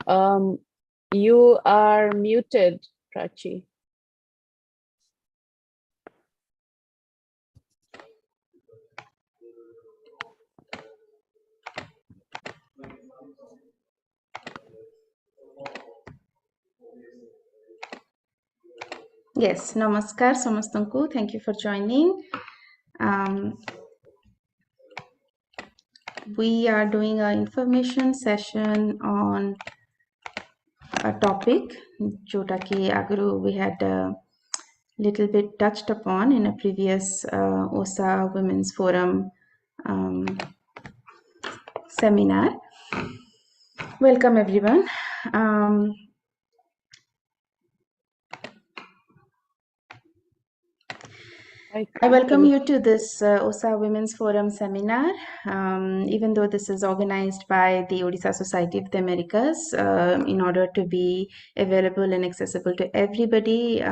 You are muted, Prachi. Yes, namaskar samastanku. Thank you for joining. We are doing an information session on a topic, jota ki agru we had a little bit touched upon in a previous OSA Women's Forum seminar. Welcome everyone. I welcome you to this OSA Women's Forum seminar. Even though this is organized by the Odisha Society of the Americas, in order to be available and accessible to everybody,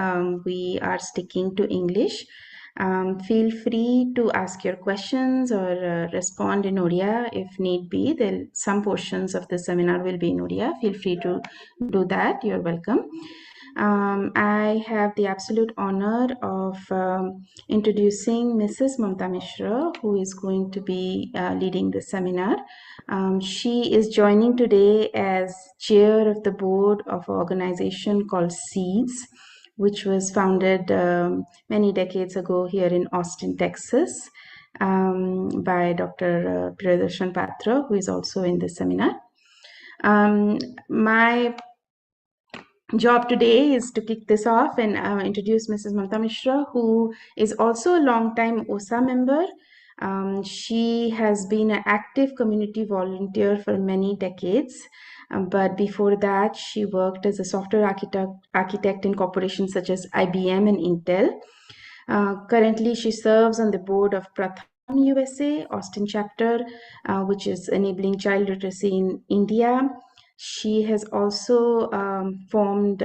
we are sticking to English. Feel free to ask your questions or respond in Odia if need be. Some portions of the seminar will be in Odia. Feel free to do that. You're welcome. I have the absolute honor of introducing Mrs. Mamta Mishra, who is going to be leading the seminar. She is joining today as chair of the board of an organization called SEEDS, which was founded many decades ago here in Austin, Texas, by Dr. Priyadarshan Patra, who is also in this seminar. My job today is to kick this off and introduce Mrs. Mamta Mishra, who is also a long-time OSA member. She has been an active community volunteer for many decades. But before that, she worked as a software architect in corporations such as IBM and Intel. Currently, she serves on the board of Pratham USA, Austin chapter, which is enabling child literacy in India. She has also formed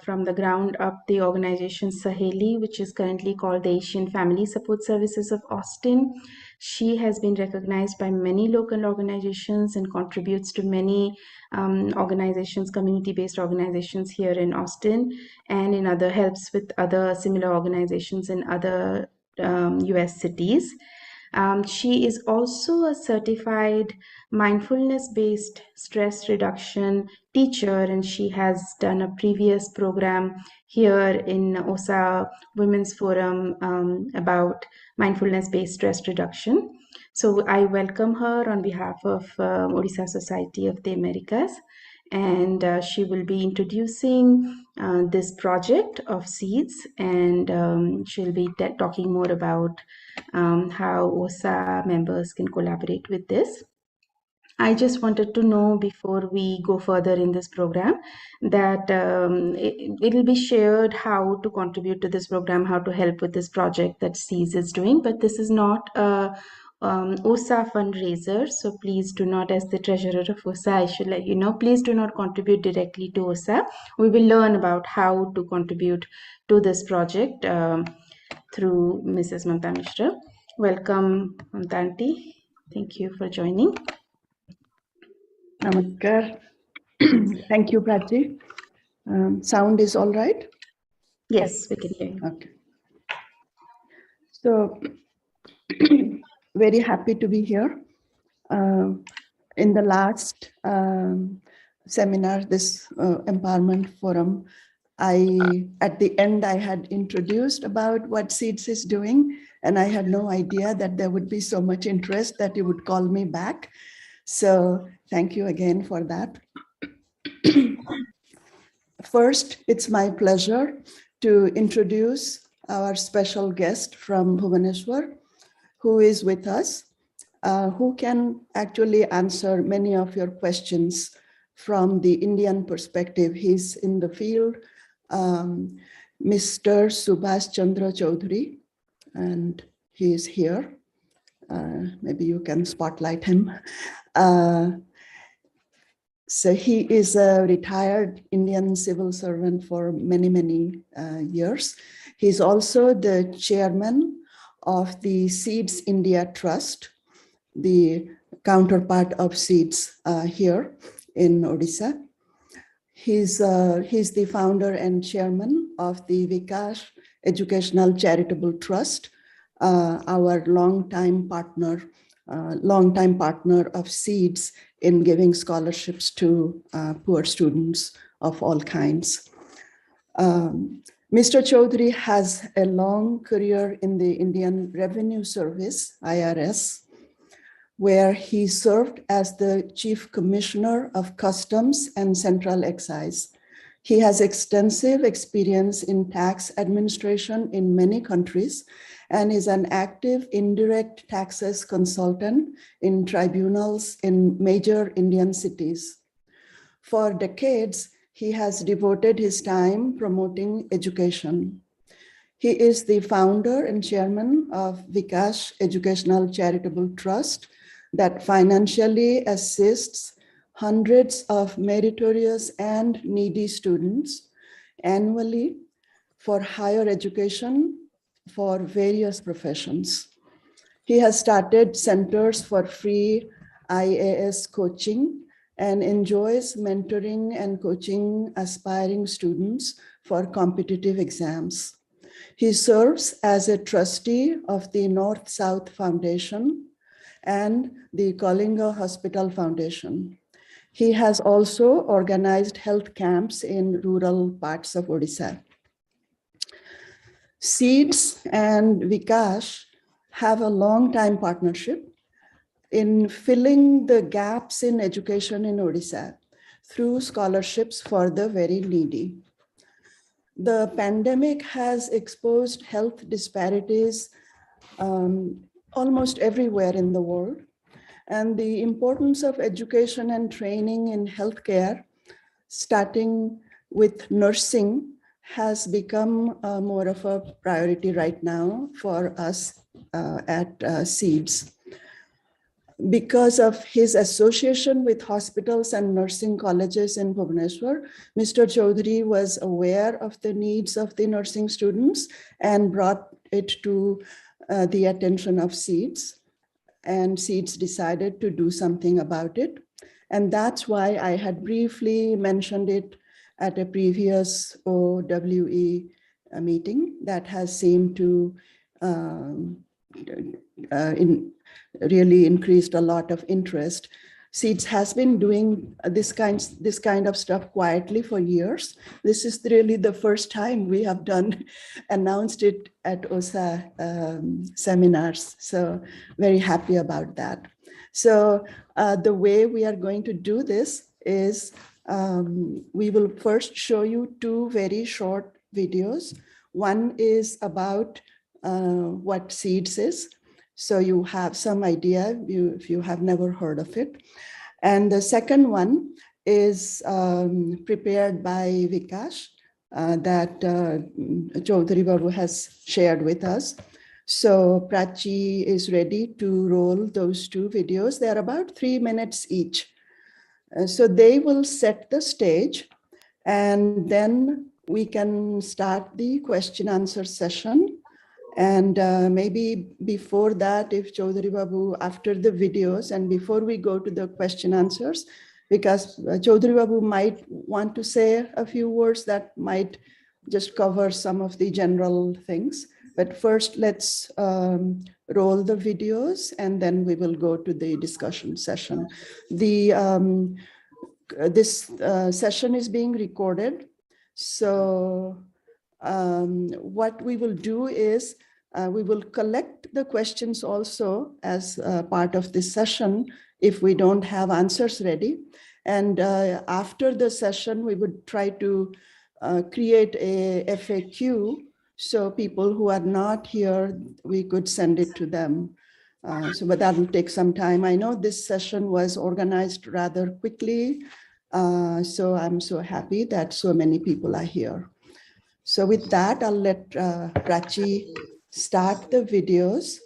from the ground up the organization Saheli, which is currently called the Asian Family Support Services of Austin. She has been recognized by many local organizations and contributes to many organizations, community-based organizations here in Austin, and in other helps with other similar organizations in other US cities. She is also a certified mindfulness-based stress reduction teacher, and she has done a previous program here in OSA Women's Forum about mindfulness-based stress reduction. So I welcome her on behalf of Odisha Society of the Americas, and she will be introducing this project of SEEDS, and she'll be talking more about how OSA members can collaborate with this. I just wanted to know before we go further in this program that it'll be shared how to contribute to this program, how to help with this project that SEEDS is doing, but this is not a OSA fundraiser, so please do not, as the treasurer of OSA, I should let you know, please do not contribute directly to OSA. We will learn about how to contribute to this project through Mrs. Mamta Mishra. Welcome, Mamta Aunty. Thank you for joining. Namaskar. Thank you, Prachi. Sound is all right? Yes, we can hear you. Okay. So, very happy to be here. In the last seminar, this empowerment forum, at the end, I had introduced about what SEEDS is doing, and I had no idea that there would be so much interest that you would call me back. So thank you again for that. First, it's my pleasure to introduce our special guest from Bhubaneswar, who is with us, who can actually answer many of your questions from the Indian perspective. He's in the field, Mr. Subhash Chandra Chaudhary, and he is here. Maybe you can spotlight him. So he is a retired Indian civil servant for many, many years. He's also the chairman of the SEEDS India Trust, the counterpart of SEEDS here in Odisha. He's the founder and chairman of the Vikash Educational Charitable Trust, our longtime partner of Seeds in giving scholarships to poor students of all kinds. Mr. Chaudhary has a long career in the Indian Revenue Service, IRS, where he served as the Chief Commissioner of Customs and Central Excise. He has extensive experience in tax administration in many countries and is an active indirect taxes consultant in tribunals in major Indian cities. For decades, he has devoted his time promoting education. He is the founder and chairman of Vikash Educational Charitable Trust that financially assists hundreds of meritorious and needy students annually for higher education for various professions. He has started centers for free IAS coaching and enjoys mentoring and coaching aspiring students for competitive exams. He serves as a trustee of the North-South Foundation and the Kalinga Hospital Foundation. He has also organized health camps in rural parts of Odisha. Seeds and Vikash have a long-time partnership in filling the gaps in education in Odisha through scholarships for the very needy. The pandemic has exposed health disparities almost everywhere in the world, and the importance of education and training in healthcare, starting with nursing, has become more of a priority right now for us at Seeds. Because of his association with hospitals and nursing colleges in Bhubaneswar, Mr. Chaudhary was aware of the needs of the nursing students and brought it to the attention of Seeds. And Seeds decided to do something about it. And that's why I had briefly mentioned it at a previous OWE meeting that has seemed to really increased a lot of interest. Seeds has been doing this kind of stuff quietly for years. This is really the first time we have announced it at OSA seminars. So very happy about that. So the way we are going to do this is we will first show you two very short videos. One is about what Seeds is. So you have some idea if you have never heard of it. And the second one is prepared by Vikash that Chaudhary Babu has shared with us. So Prachi is ready to roll those two videos. They are about 3 minutes each. So they will set the stage, and then we can start the question answer session. And maybe before that, if Chaudhary Babu, after the videos and before we go to the question answers, because Chaudhary Babu might want to say a few words that might just cover some of the general things. But first, let's roll the videos and then we will go to the discussion session. This session is being recorded. So what we will do is we will collect the questions also as part of this session if we don't have answers ready. And after the session, we would try to create a FAQ so people who are not here, we could send it to them. But that will take some time. I know this session was organized rather quickly, so I'm so happy that so many people are here. So with that, I'll let Prachi start the videos.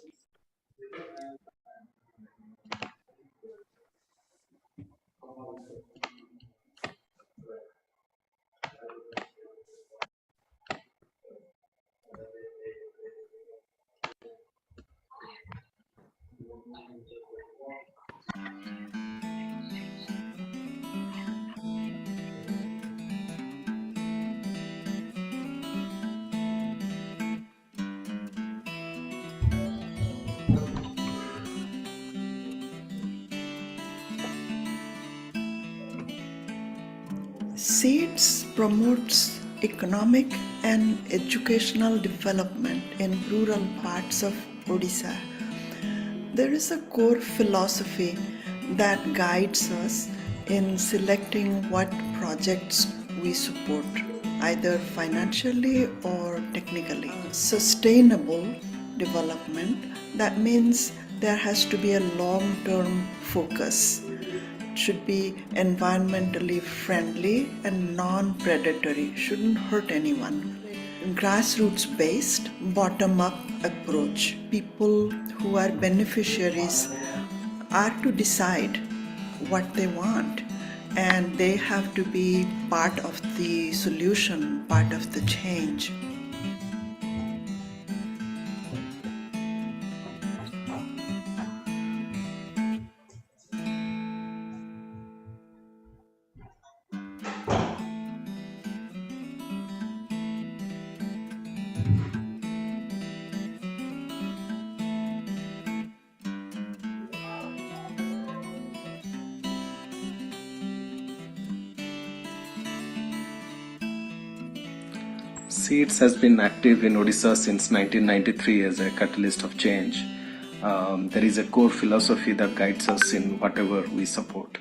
Seeds promotes economic and educational development in rural parts of Odisha. There is a core philosophy that guides us in selecting what projects we support, either financially or technically. Sustainable development, that means there has to be a long-term focus. It should be environmentally friendly and non-predatory, shouldn't hurt anyone. Grassroots based, bottom up approach. People who are beneficiaries are to decide what they want, and they have to be part of the solution, part of the change. Seeds has been active in Odisha since 1993 as a catalyst of change. There is a core philosophy that guides us in whatever we support.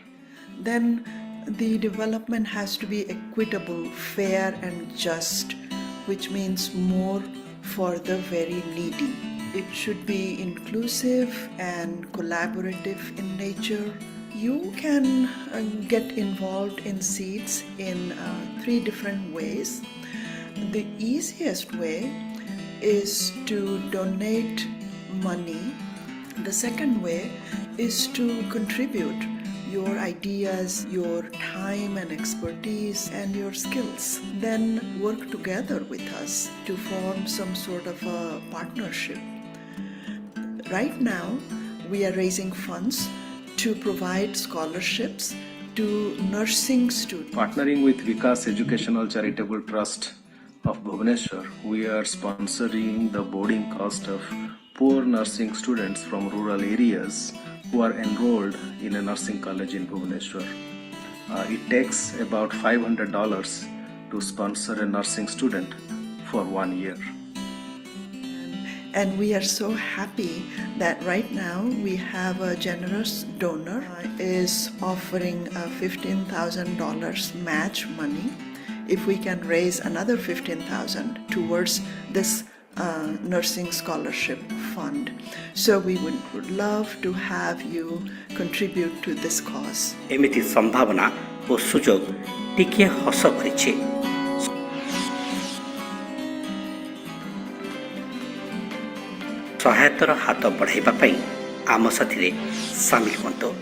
Then the development has to be equitable, fair and just, which means more for the very needy. It should be inclusive and collaborative in nature. You can get involved in seeds in 3 different ways. The easiest way is to donate money. The second way is to contribute your ideas, your time and expertise and your skills. Then work together with us to form some sort of a partnership. Right now, we are raising funds to provide scholarships to nursing students. Partnering with Vikas Educational Charitable Trust of Bhubaneswar, we are sponsoring the boarding cost of poor nursing students from rural areas who are enrolled in a nursing college in Bhubaneswar. It takes about $500 to sponsor a nursing student for 1 year. And we are so happy that right now we have a generous donor is offering $15,000 match money if we can raise another $15,000 towards this nursing scholarship fund. So we would love to have you contribute to this cause. एमिति संभावना और सुजोग टिके हस करिछि। सहायतार हाथ बढ़ाइबा पई आम साथी सामिल हुंतु।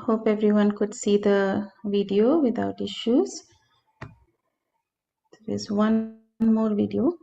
Hope everyone could see the video without issues. There is one more video.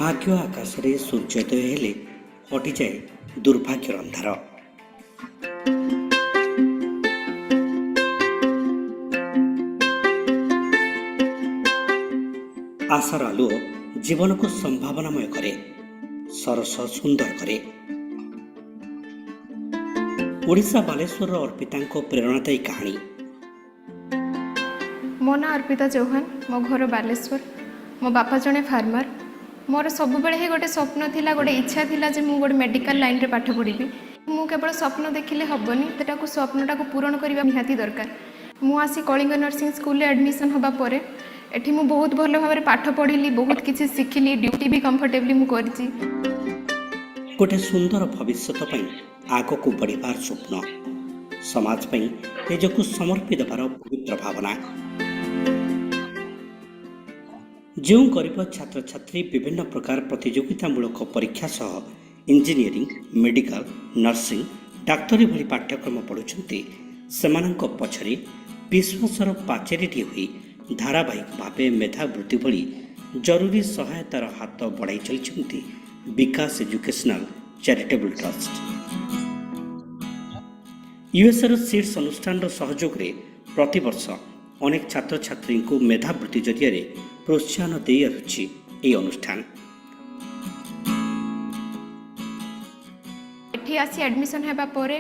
भाग्य आकाश रे सूर्योदय हेले हटि जाए दुर्भाग्य अंधार। आशार आलुओ जीवन को संभावनामय करे, सरस सुंदर करे। ओडिशा बालेश्वर अर्पिता प्रेरणादायी कहानी। मो ना अर्पिता चौहान, मो घर बालेश्वर। मो बापा जड़े फार्मर। मोर सब बेले गोटे स्वप्न थिला, गोटे इच्छा थिला जे मु गोटे मेडिकल लाइन रे पाठ पढ़ी। मु केवल स्वप्न देखिले हबनी, तेटाको स्वप्नटा को पूरण करबा निहाती दरकार। मु आसी कलिंग नर्सिंग स्कूल रे एडमिशन होबा परे एठी मु बहुत भल भाबरे पाठ पढ़िली, बहुत किछि सिखिली, ड्यूटी भी कंफर्टेबली मु करछि। गोटे सुंदर भविष्यत ପାଇଁ ଆଗକୁ ବଢ଼ିବାର ସ୍ୱପ୍ନ, ସମାଜ ପାଇଁ ନିଜକୁ ସମର୍ପି ଦେବାର ପବିତ୍ର ଭାବନା। ଯେଉଁ ଗରିବ ଛାତ୍ରଛାତ୍ରୀ ବିଭିନ୍ନ ପ୍ରକାର ପ୍ରତିଯୋଗିତାମୂଳକ ପରୀକ୍ଷା ସହ ଇଞ୍ଜିନିୟରିଂ, ମେଡିକାଲ, ନର୍ସିଂ, ଡାକ୍ତରୀ ଭଳି ପାଠ୍ୟକ୍ରମ ପଢ଼ୁଛନ୍ତି, ସେମାନଙ୍କ ପଛରେ ବିଶ୍ୱାସର ପାଚେରୀଟିଏ ହୋଇ ଧାରାବାହିକ ଭାବେ ମେଧାବୃତ୍ତି ଭଳି ଜରୁରୀ ସହାୟତାର ହାତ ବଢ଼ାଇ ଚାଲିଛନ୍ତି ବିକାଶ ଏଜୁକେସନାଲ ଚାରିଟେବୁଲ ଟ୍ରଷ୍ଟ। ୟୁଏସ୍ଏର ସିଡ୍ସ ଅନୁଷ୍ଠାନର ସହଯୋଗରେ ପ୍ରତିବର୍ଷ ଅନେକ ଛାତ୍ରଛାତ୍ରୀଙ୍କୁ ମେଧାବୃତ୍ତି ଜରିଆରେ ପ୍ରୋତ୍ସାହନ ଦେଇ ଆସୁଛି ଏହି ଅନୁଷ୍ଠାନ। ଏଠି ଆସି ଆଡ଼ମିସନ୍ ହେବା ପରେ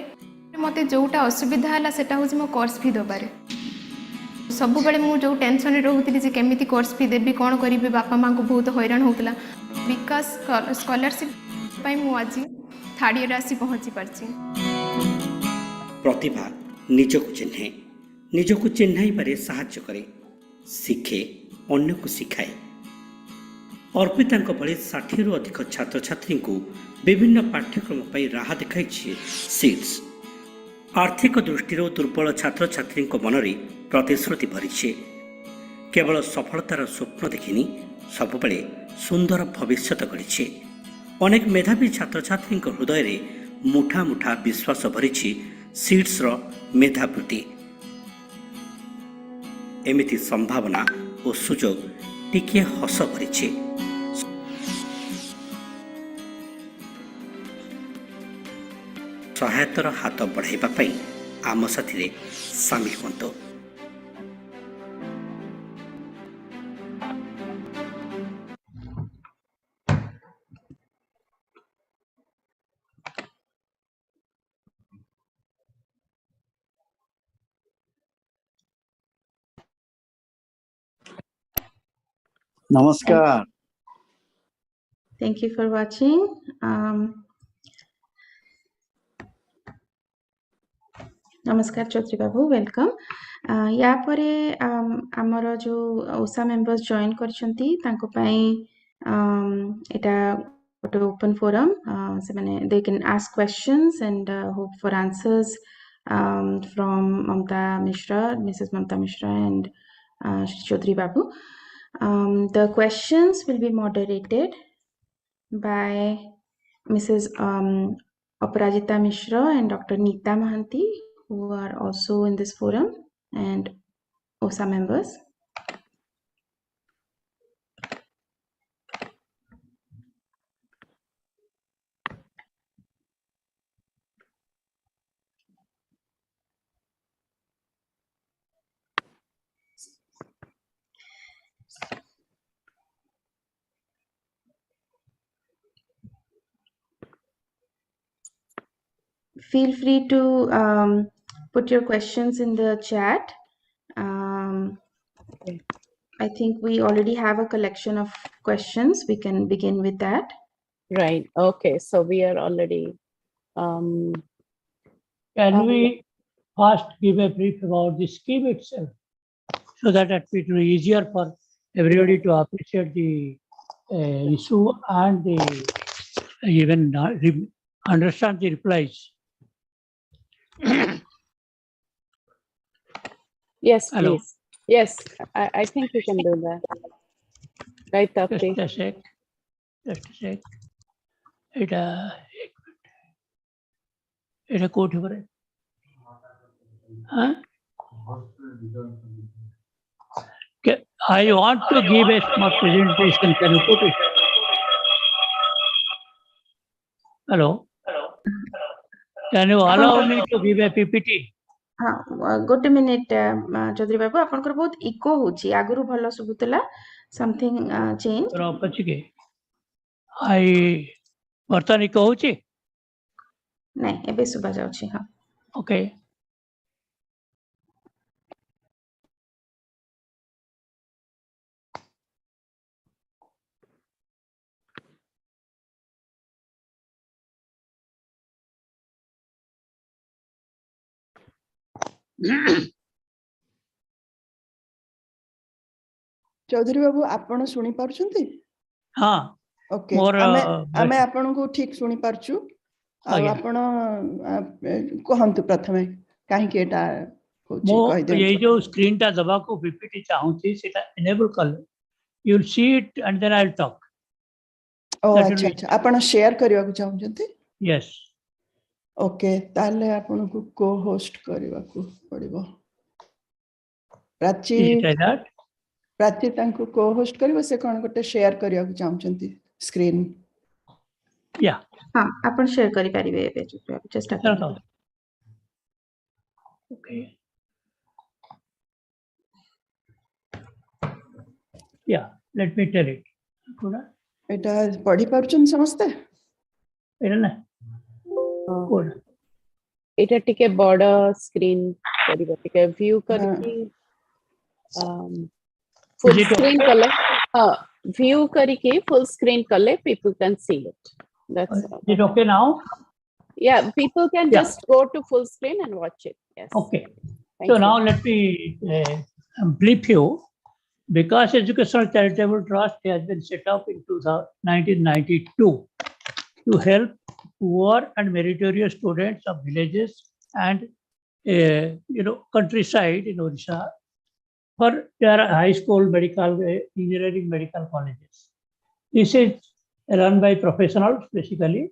ମୋତେ ଯେଉଁଟା ଅସୁବିଧା ହେଲା ସେଟା ହେଉଛି ମୋ କୋର୍ସ ଫି ଦେବାରେ। ସବୁବେଳେ ମୁଁ ଯେଉଁ ଟେନସନରେ ରହୁଥିଲି ଯେ କେମିତି କୋର୍ସ ଫି ଦେବି, କ'ଣ କରିବି, ବାପା ମାଆଙ୍କୁ ବହୁତ ହଇରାଣ ହେଉଥିଲା। ବିକାଶ ସ୍କଲାରସିପ୍ ପାଇଁ ମୁଁ ଆଜି ଥାର୍ଡ଼ ଇୟର୍ରେ ଆସି ପହଞ୍ଚି ପାରିଛି। ପ୍ରତିଭା ନିଜକୁ ଚିହ୍ନେ, ନିଜକୁ ଚିହ୍ନାଇବାରେ ସାହାଯ୍ୟ କରେ, ଶିଖେ, ଅନ୍ୟକୁ ଶିଖାଏ। ଅର୍ପିତାଙ୍କ ଭଳି 60ରୁ ଅଧିକ ଛାତ୍ରଛାତ୍ରୀଙ୍କୁ ବିଭିନ୍ନ ପାଠ୍ୟକ୍ରମ ପାଇଁ ରାହା ଦେଖାଇଛି ସିଡ୍ସ। ଆର୍ଥିକ ଦୃଷ୍ଟିରୁ ଦୁର୍ବଳ ଛାତ୍ରଛାତ୍ରୀଙ୍କ ମନରେ ପ୍ରତିଶ୍ରୁତି ଭରିଛି। କେବଳ ସଫଳତାର ସ୍ୱପ୍ନ ଦେଖିନି, ସବୁବେଳେ ସୁନ୍ଦର ଭବିଷ୍ୟତ ଗଢ଼ିଛି। ଅନେକ ମେଧାବୀ ଛାତ୍ରଛାତ୍ରୀଙ୍କ ହୃଦୟରେ ମୁଠା ମୁଠା ବିଶ୍ୱାସ ଭରିଛି ସିଡ୍ସର ମେଧାବୃତ୍ତି। ଏମିତି ସମ୍ଭାବନା ଓ ସୁଯୋଗ ଟିକିଏ ହସ ଭରିଛି। ସହାୟତାର ହାତ ବଢ଼ାଇବା ପାଇଁ ଆମ ସାଥିରେ ସାମିଲ ହୁଅନ୍ତୁ। Namaskar. Thank you for watching. नमस्कार चौधरी बाबू, वेलकम। या परे आमर जो ओसा मेंबर्स जॉइन करछंती तांको पई एटा गोटे ओपन फोरम, से माने they can ask questions and hope for answers from Mamta Mishra, Mrs Mamta Mishra and Chaudhary बाबू. The questions will be moderated by Mrs. Aparajita Mishra and Dr. Neeta Mahanti, who are also in this forum, and OSA members. Feel free to put your questions in the chat. Okay. I think we already have a collection of questions. We can begin with that. Right. Okay. So we are already. Can we first give a brief about the scheme itself, so that it will be easier for everybody to appreciate the issue and the even understand the replies? Yes, Hello. please. Yes, I think we can do that. Right, Tapti? Just a sec. It's a quote here. Huh? Okay. I want to give a small presentation. Can you put it? Hello. Can you allow me to give a PPT? हाँ, गोटे minute Chaudhary बाबू, आपनकर बहुत eco होची, आगुरु भलो सुबुतला, something change. पछिके आई वर्तमान eco होची? नहीं, एबे सुबा जाउची. हाँ. ओके. चौधरी बाबू आपण शुणी पारुछंती? हाँ. ओके More, आमे आपन को ठीक सुनी परचु आ आज्ञा। आपण कहंतु प्रथमे काहे के एटा होची मो कहि ये देउ जो स्क्रीन टा दबा को पीपीटी चाहूची सेटा enable कर you will see it and then I'll talk. O That will अच्छा be- अच्छा आपण शेयर करिवा को चाहू जंती Yes. ओके ताले आपण को को होस्ट करिवा को पड़िबो Prachi Is it like that? Prachi तांको को होस्ट करिवो से कोन गोटे शेयर करिवा को चाहू जंती स्क्रीन Yeah. हाँ आपण शेयर करि परिबे एबे चेष्टा Sure, करନ୍ତୁ। Okay. Yeah. Let me tell it. Good. एटा पढ़ी परचुन समस्ते एटा ना. Good. এটা টিকে বড় স্ক্রিন করিব টিকে ভিউ করিকি ফুল Is it স্ক্রিন okay? কলে ভিউ করিকি ফুল স্ক্রিন কলে people can see it. That's all. Is it okay now? Yeah, people can Yeah. just go to full screen and watch it. Yes. Okay. Thank So you. now let me brief you. Because Educational Charitable Trust has been set up in 1992 to help poor and meritorious students of villages and countryside in Odisha for their high school medical, engineering medical colleges. This is run by professionals basically,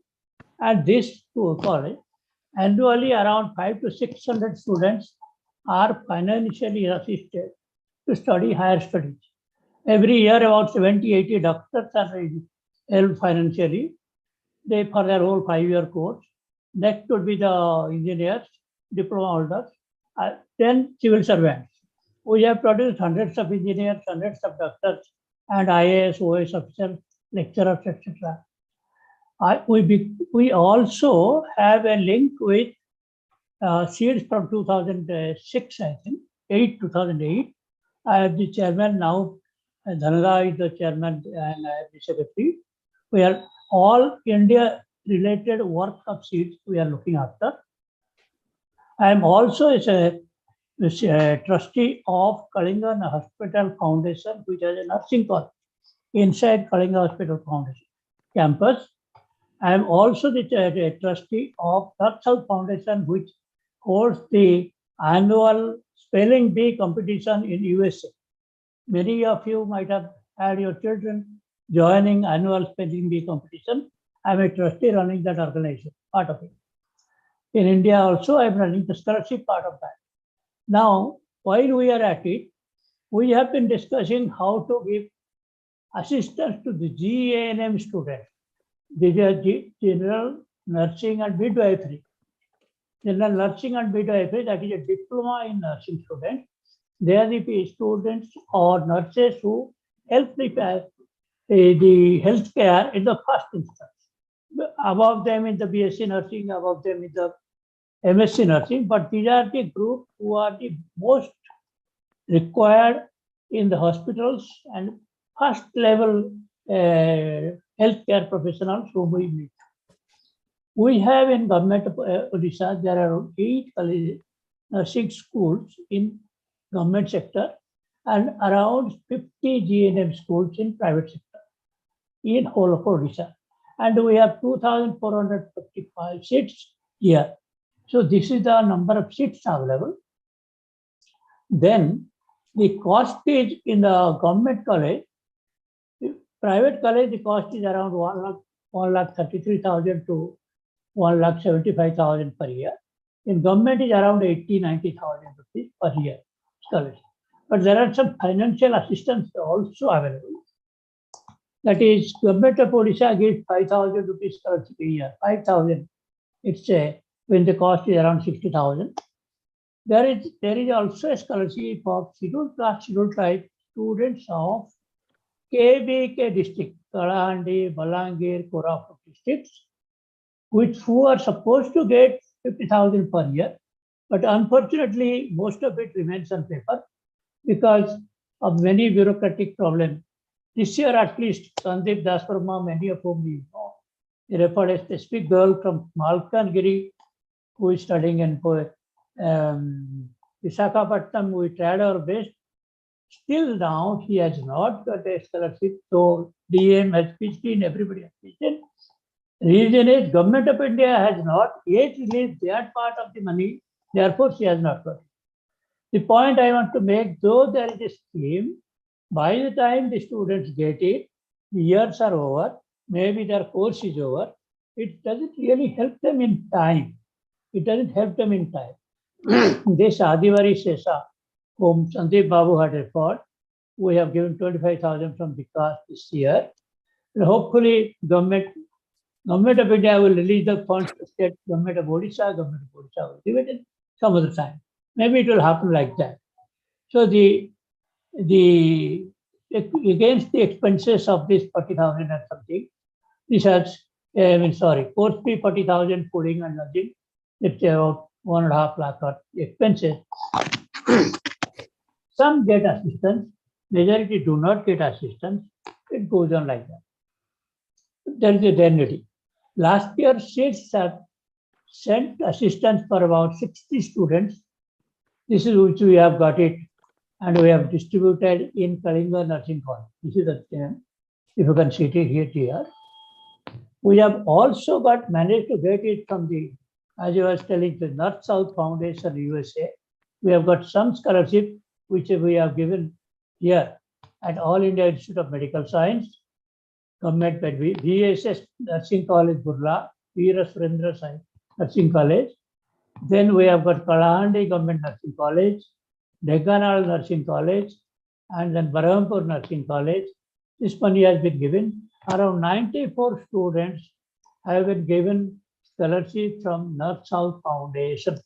and this college annually around 500 to 600 students are financially assisted to study higher studies. Every year about 70-80 doctors are helped financially. They for their whole 5-year course. Next would be the engineers, diploma holders, then civil servants. We have produced hundreds of engineers, hundreds of doctors, and IAS, OS officers, lecturers, etc. We also have a link with seeds from 2006, I think, 2008. I am the chairman now. Dhanara is the chairman and I am the secretary. We are all India related work of seeds we are looking after. I am also a trustee of Kalinga Hospital Foundation, which has a nursing college inside Kalinga Hospital Foundation campus. I am also the trustee of North-South Foundation, which holds the annual spelling bee competition in USA. Many of you might have had your children joining annual spelling bee competition. I am a trustee running that organization, part of it. In India also, I am running the scholarship part of that. Now, while we are at it, we have been discussing how to give assistance to the GANM students. These are General Nursing and Midwifery. General Nursing and Midwifery, that is a diploma in nursing students. They are the students or nurses who help the healthcare in the first instance. Above them in the BSc nursing, above them in the MSc nursing, but these are the group who are the most required in the hospitals and first level healthcare professionals whom we meet. We have in government of Odisha, there are 8 colleges, nursing schools in government sector and around 50 GNM schools in private sector in whole of Odisha. And we have 2,455 seats here. So this is the number of seats available. Then the cost is in the government college. Private college, the cost is around 1,33,000 to 1,75,000 per year. In government is around 80,000-90,000 rupees per year scholarship. But there are some financial assistance also available. That is, government of Odisha gives 5,000 rupees scholarship a year. 5,000. It's when the cost is around 60,000. There is also a scholarship of scheduled class, scheduled tribe students of KBK district, Kalahandi, Balangir, Koraput districts, who are supposed to get 50,000 per year. But unfortunately, most of it remains on paper because of many bureaucratic problems. This year, at least, Sandeep Dasparma, many of whom you know, he referred a specific girl from Malkangiri who is studying in Visakhapatnam. We tried our best. Still now, he has not got a scholarship. So DM has pitched in, everybody has pitched in. Reason is Government of India has not yet released their part of the money. Therefore, she has not got it. The point I want to make, though there is a scheme, by the time the students get it, the years are over, maybe their course is over, it doesn't really help them in time. It doesn't help them in time. This Adivari Sesa, whom Sandeep Babu had referred, we have given 25,000 from Vikas this year. And hopefully, Government of India will release the funds to state Government of Odisha will give it in some other time. Maybe it will happen like that. So the against the expenses of this 40,000 and something, this has, course fee 40,000, fooding and lodging, let's say about 1.5 lakh of expenses. Some get assistance, majority do not get assistance. It goes on like that. There is a indemnity. Last year, states have sent assistance for about 60 students. This is which we have got it, and we have distributed in Kalinga Nursing College. This is the same. If you can see it here. We have also managed to get it from the, as I was telling, the North South Foundation USA. We have got some scholarship which we have given here at All India Institute of Medical Science, Government VSS Nursing College, Burla, Veera Surendra Sai Nursing College. Then we have got Kalahandi Government Nursing College, Dekanal Nursing College, and then Barahampur Nursing College. This money has been given. Around 94 students have been given scholarship from North South Foundation.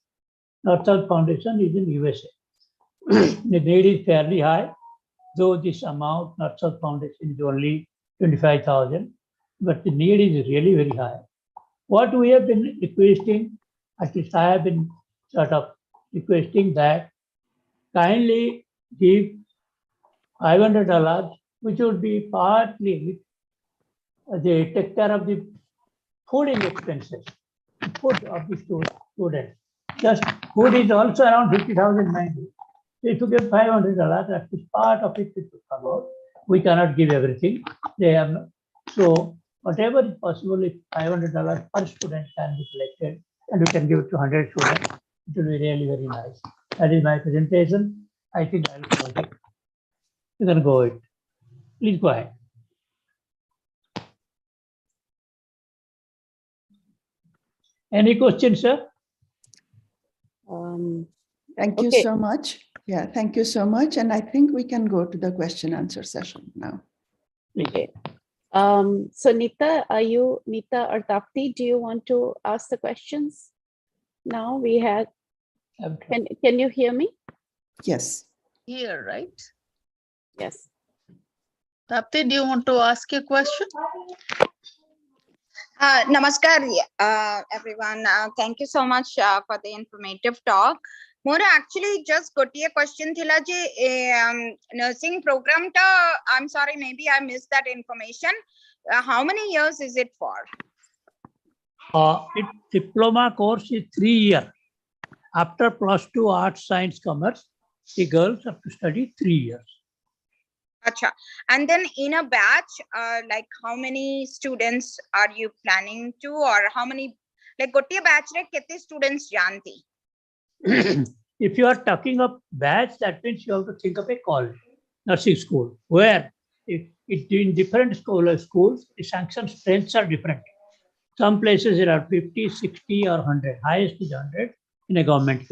North South Foundation is in USA. The need is fairly high, though this amount, North South Foundation, is only 25,000, but the need is really very high. What we have been requesting, at least I have been sort of requesting that kindly give $500, which would be partly they take care of the fooding expenses, food of the students. Just food is also around 50,000 90. So if you give $500, at least part of it will come out. We cannot give everything. They have so whatever is possible, if $500 per student can be collected, and we can give it to 100 students, it will be really very nice. That is my presentation. I think I'll close it. You can go it. Please go ahead. Any questions, sir? Thank you Okay. so much. Yeah, thank you so much. And I think we can go to the question answer session now. Okay. So Nita or Tapti, do you want to ask the questions? Now we have, can you hear me? Yes. Here, right? Yes. Tapti, do you want to ask a question? Namaskar, everyone. Thank you so much for the informative talk. More actually just gotiye question thila je nursing program ta, I'm sorry, maybe I missed that information. How many years is it for? Its diploma course is 3 years. After +2 arts, science, commerce, the girls have to study 3 years. Acha. And then in a batch, like how many students are you planning to, or how many, like gotiye batch re kete students janti? If you are talking of batch, that means you have to think of a college, nursing school, where in different schools, the sanction strengths are different. Some places there are 50, 60 or 100. Highest is 100 in a government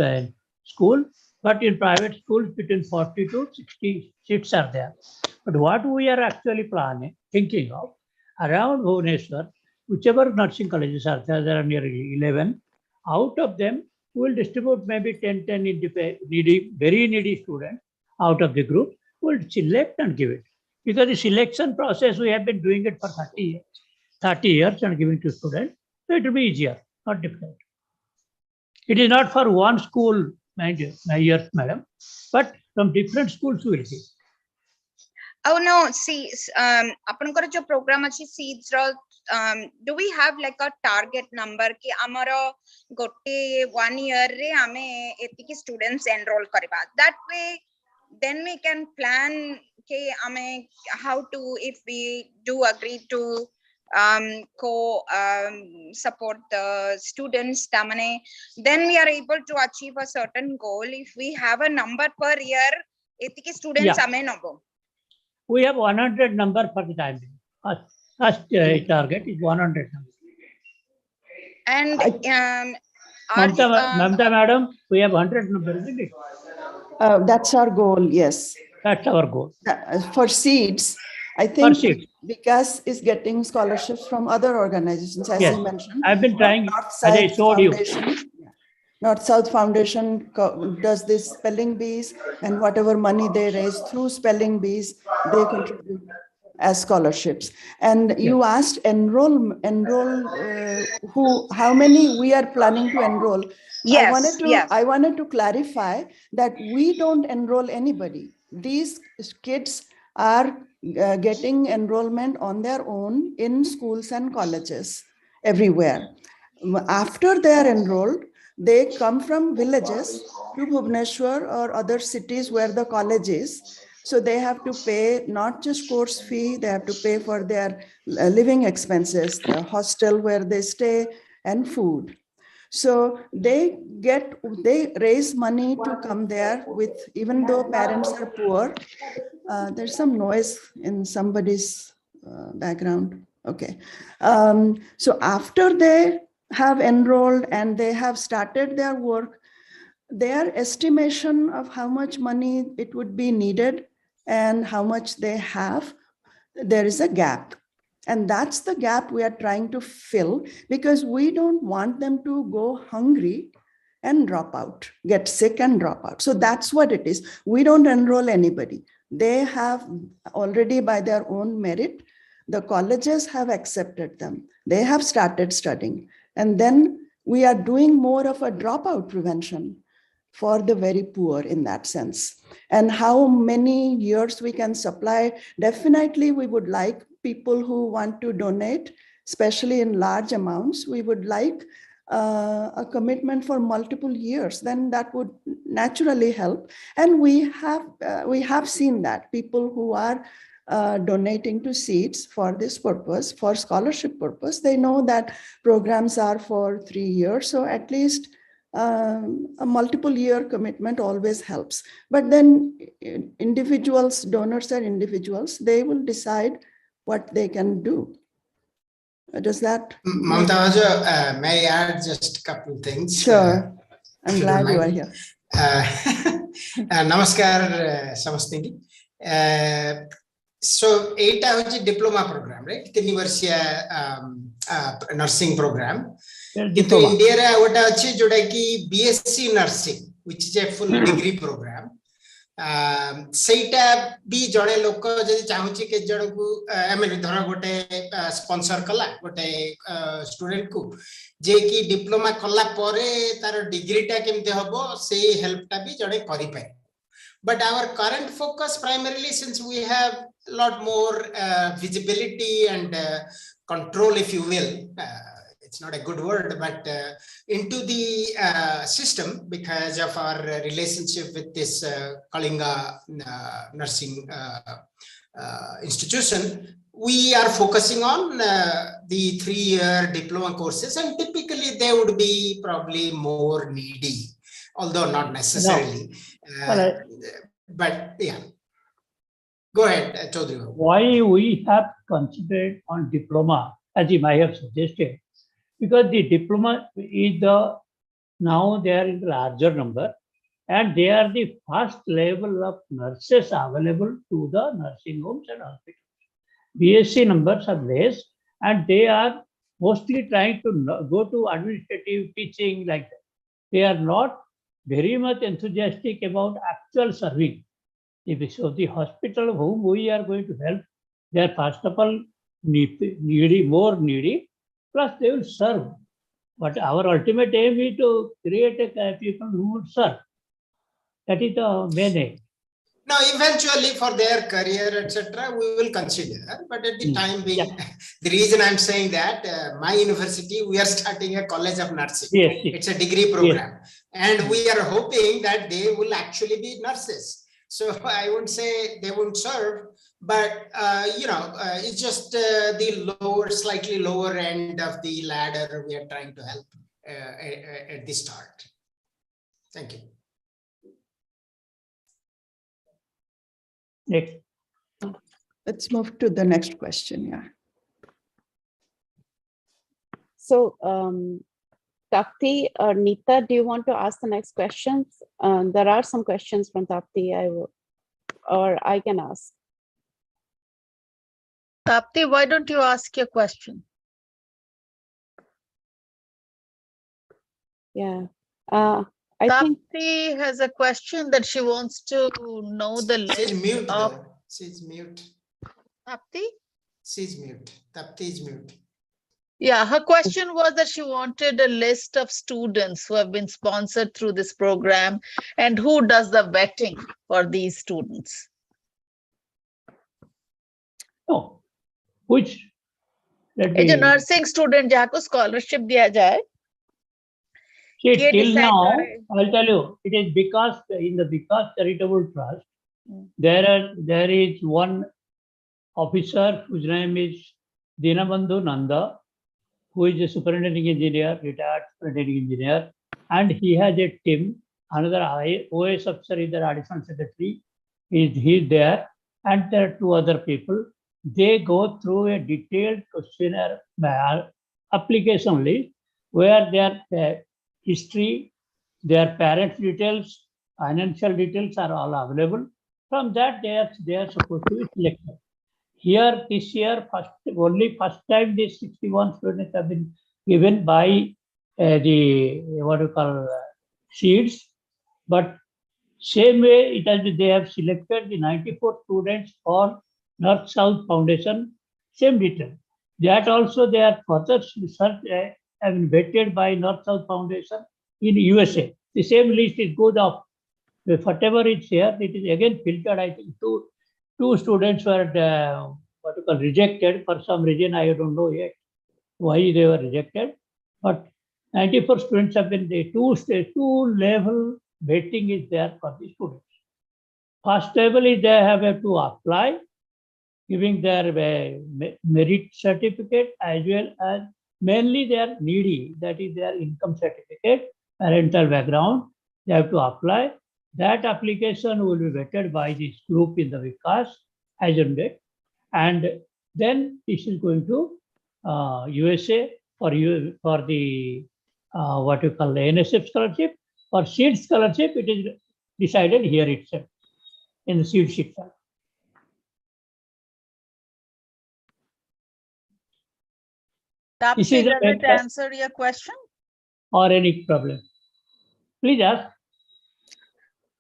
school, but in private schools between 40 to 60 seats are there. But what we are actually thinking of, around Bhubaneswar, whichever nursing colleges are there, there are nearly 11. Out of them, we will distribute maybe 10 very needy students out of the group. We will select and give it. Because the selection process, we have been doing it for 30 years and giving to students. So it will be easier, not difficult. It is not for one school, years, madam, but from different schools we will give. Oh no, see, apankar jo program achi seeds ro, do we have like a target number ki amara gote 1 year re ame etiki students enroll kariba? That way then we can plan how to, if we do agree to support the students, then we are able to achieve a certain goal. If we have a number per year, students We have 100 number for the time being. First target is 100 number. And Mamta madam, we have 100 number, isn't it? That's our goal, yes. That's our goal. For seeds, I think Vikas is getting scholarships from other organizations, as you mentioned. I've been trying, as I showed you. North-South Foundation does this spelling bees, and whatever money they raise through spelling bees, they contribute as scholarships. And you asked how many we are planning to enroll. Yes, I wanted to clarify that we don't enroll anybody. These kids are getting enrollment on their own in schools and colleges everywhere. After they are enrolled, they come from villages to Bhubaneswar or other cities where the college is. So they have to pay not just course fee, they have to pay for their living expenses, the hostel where they stay, and food. So they raise money to come there with, even though parents are poor. There's some noise in somebody's background. Okay. So after they have enrolled and they have started their work, their estimation of how much money it would be needed and how much they have, there is a gap. And that's the gap we are trying to fill, because we don't want them to go hungry and drop out, get sick and drop out. So that's what it is. We don't enroll anybody. They have already, by their own merit, the colleges have accepted them. They have started studying. And then we are doing more of a dropout prevention for the very poor in that sense. And how many years we can supply, definitely we would like people who want to donate, especially in large amounts. We would like a commitment for multiple years, then that would naturally help. And we have seen that people who are donating to seeds for this purpose, for scholarship purpose, they know that programs are for 3 years. So at least a multiple year commitment always helps. But then individuals, donors are individuals, they will decide what they can do. Does that? Mamta, may I add just a couple of things? Sure. I'm glad you are here. Namaskar, Samastingi. So, 8 hours diploma program, right? 3 years nursing program. Into India, what is BSc nursing, which is a full degree program. Seita be jone loko jodi chahuchi ke jone ku ame dhara gote sponsor kala gote student ku je ki diploma kala pore tar degree ta kemte hobo sei help ta bi jone kari pai. But our current focus primarily, since we have a lot more visibility and control, if you will, it's not a good word, but into the system, because of our relationship with this Kalinga nursing institution, we are focusing on the 3-year diploma courses, and typically they would be probably more needy, although not necessarily. No. But yeah, go ahead, Chaudhary. Why we have concentrated on diploma, as you might have suggested, because the diploma is now they are in the larger number, and they are the first level of nurses available to the nursing homes and hospitals. BSc numbers are less, and they are mostly trying to go to administrative teaching like that. They are not very much enthusiastic about actual serving. So the hospital whom we are going to help, they are first of all more needy, plus they will serve. But our ultimate aim is to create a people who will serve. That is the main aim. Now, eventually for their career, etc., we will consider. But at the time being, the reason I'm saying that, my university, we are starting a college of nursing. It's a degree program. And we are hoping that they will actually be nurses. So I would say they won't serve, but it's just the slightly lower end of the ladder we are trying to help at the start. Thank you. Next. Let's move to the next question. Yeah. So, Tapti or Nita, do you want to ask the next questions? There are some questions from Tapti, or I can ask. Tapti, why don't you ask your question? Yeah. I think Tapti has a question that she wants to know the She's list mute of. though. She's mute. Tapti? She's mute. Tapti is mute. Yeah, her question was that she wanted a list of students who have been sponsored through this program and who does the vetting for these students. No. Which? Let A me. nursing student jaako scholarship diya jaye. See, Ye till decide now, kare. I'll tell you, it is because in the Vikas Charitable Trust, Mm. there is one officer whose name is Dinabandhu Nanda, who is a superintending engineer, retired superintending engineer, and he has a team. Another OS officer is the additional secretary. He's there, and there are two other people. They go through a detailed questionnaire application list where their history, their parents' details, financial details are all available. From that, they are supposed to be selected. Here, this year, only first time these 61 students have been given by the what you call seeds, but same way it has been, they have selected the 94 students for North South Foundation, same detail. That also they are further research have been vetted by North South Foundation in USA. The same list it goes up. Whatever is here, it is again filtered. I think two students were what you call rejected for some reason. I don't know yet why they were rejected. But 94 students have been the two level vetting is there for the students. First level is they have to apply, giving their merit certificate as well as mainly they are needy, that is their income certificate, parental background. They have to apply. That application will be vetted by this group in the Vikas as on date. And then this is going to USA for the what you call the NSF scholarship. For seed scholarship, it is decided here itself in the seed sheet. Tapti, does it answer your question? Or any problem? Please ask.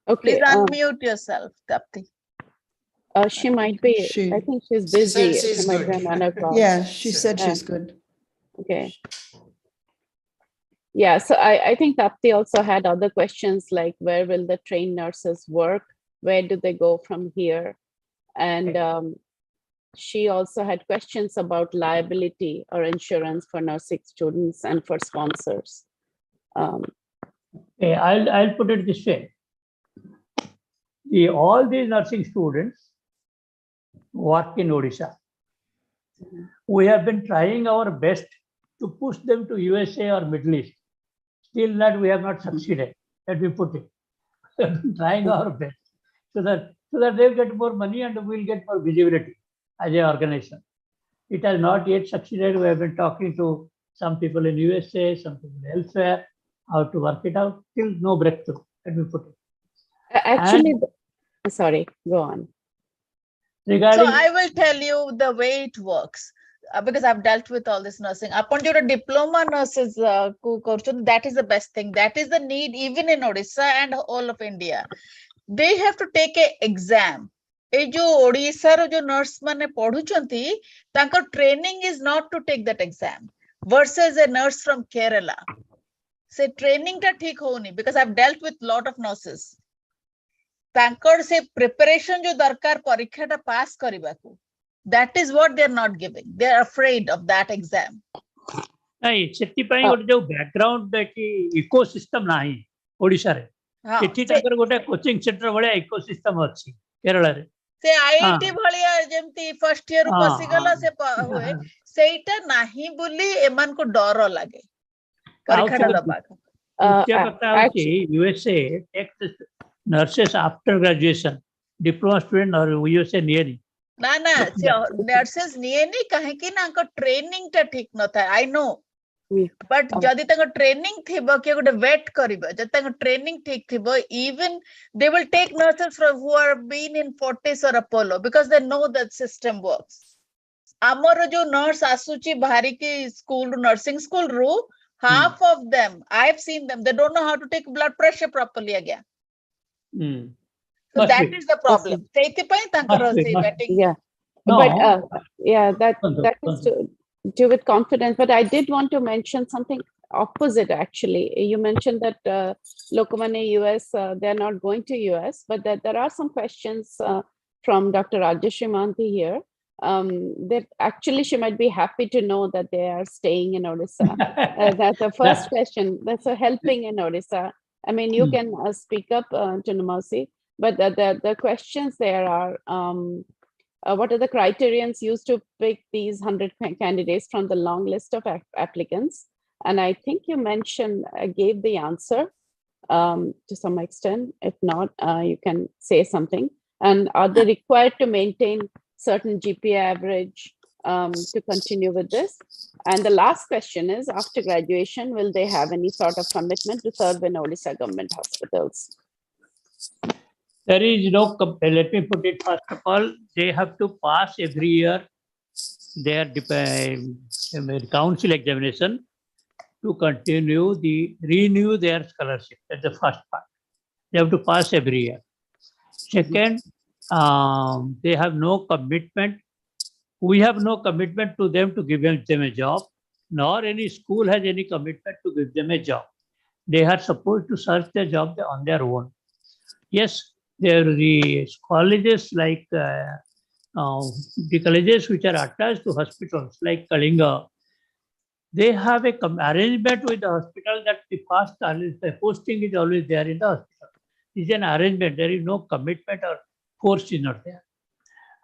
Okay. Please unmute yourself, Tapti. She might be. I think she's busy. She said she's might be good. on another call. Yeah, she said she's good. Okay. Yeah, so I think Tapti also had other questions like where will the trained nurses work? Where do they go from here? And she also had questions about liability or insurance for nursing students and for sponsors. Okay, I'll put it this way. All these nursing students work in Odisha. We have been trying our best to push them to USA or Middle East. Still that we have not succeeded. Let me put it. We have been trying our best so that they'll get more money and we'll get more visibility as an organization. It has not yet succeeded. We have been talking to some people in USA, some people elsewhere, how to work it out. Still no breakthrough. Let me put it. Actually, sorry, go on. So I will tell you the way it works. Because I've dealt with all this nursing. Upon your diploma nurses, that is the best thing. That is the need even in Odisha and all of India. They have to take an exam. ए जो ओडिशा रो जो nurse माने पढुचंती तांको training is not to take that exam versus a nurse from Kerala से training टा ठीक होनी because I have dealt with lot of nurses तांकर से प्रिपरेशन जो दरकार परीक्षा टा पास करबा को that is what they are not giving they are afraid of that exam नहीं सेति पई गोटे जो बैकग्राउंड कि इकोसिस्टम नाही ओडिशा रे हाँ एठी ताकर गोटे कोचिंग सेंटर भलिया इकोसिस्टम अछि केरला रे से आईआईटी भलिया जेमती फर्स्ट ईयर हाँ, पसी गला हाँ, से हुए हाँ। सेटा नाही बोली एमान को डर लागे ଆଉ परीक्षा ସେ दबा ଦ୍ୱିତୀୟ କଥା ହେଉଛି USA takes nurses after graduation. Diploma student or USA नियेनी. ना ना से नर्सेस निये नहीं कहे कि ना को ट्रेनिंग टा ठीक न था आई नो बट जदि तक ट्रेनिंग थिबो कि गोटे वेट करिबो जदि तक ट्रेनिंग ठीक थिबो even they will take nurses from who are been in Fortis और Apollo because they know that system works आमर जो नर्स आसुची बाहरी की स्कूल नर्सिंग स्कूल रू half of them I have seen them they don't know how to take blood pressure properly again so Must that be. is the problem seiti pai tankara Must be, se must waiting Yeah, No. but yeah, that is to do with confidence. But I did want to mention something opposite. Actually, you mentioned that Lokamane US they are not going to US, but that there are some questions from Dr. Rajeshri Manthi here. That actually she might be happy to know that they are staying in Odisha. That's the first question. That's a helping in Odisha. I mean, you can speak up to Namasi, but the questions there are. What are the criterions used to pick these 100 candidates from the long list of applicants? And I think you mentioned, gave the answer to some extent. If not, you can say something. And are they required to maintain certain GPA average to continue with this? And the last question is, after graduation, will they have any sort of commitment to serve in Odisha government hospitals? There is no, let me put it first of all, they have to pass every year their council examination to continue renew their scholarship. That's the first part. They have to pass every year. Second, they have no commitment. We have no commitment to them to give them a job, nor any school has any commitment to give them a job. They are supposed to search their job on their own. Yes, there are the colleges like the colleges which are attached to hospitals like Kalinga. They have a arrangement with the hospital that the posting is always there in the hospital. It's an arrangement. There is no commitment or force is not there.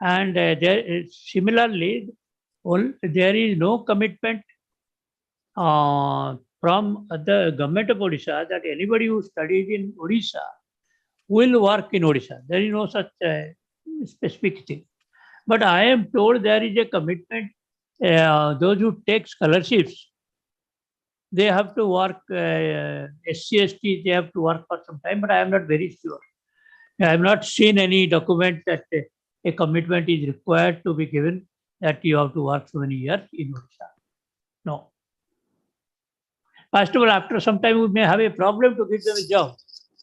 And similarly, there is no commitment from the government of Odisha that anybody who studies in Odisha will work in Odisha. There is no such specific thing. But I am told there is a commitment. Those who take scholarships, they have to work, SC/ST, they have to work for some time, but I am not very sure. I have not seen any document that a commitment is required to be given that you have to work so many years in Odisha. No. First of all, after some time, we may have a problem to give them a job.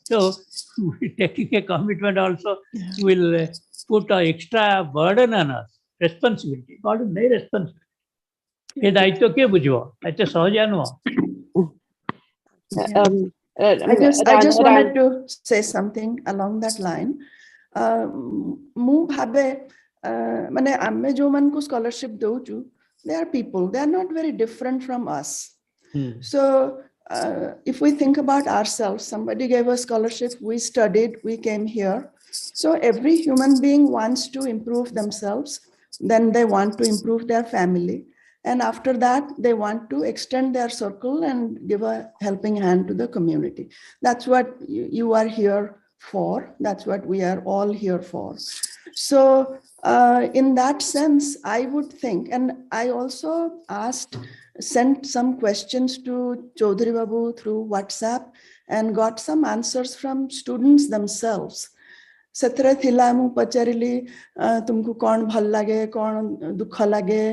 So, taking a commitment also will put an extra burden on us, responsibility. Burden, no responsibility. ये दायित्व के बुझो ऐसे सहज नुह I just wanted to say something along that line. ମୁଁ ଭାବେ ମାନେ ଆମେ ଯୋଉମାନଙ୍କୁ scholarship ଦଉଛୁ, they are people, they are not very different from us. So if we think about ourselves, somebody gave us scholarship, we studied, we came here. So every human being wants to improve themselves, then they want to improve their family. And after that, they want to extend their circle and give a helping hand to the community. That's what you are here for. That's what we are all here for. So in that sense, I would think, and I also sent some questions to Chaudhary Babu through WhatsApp and got some answers from students themselves. ସେଥିରେ ଥିଲା ମୁଁ ପଚାରିଲି ତୁମକୁ କ'ଣ ଭଲ ଲାଗେ କ'ଣ ଦୁଃଖ ଲାଗେ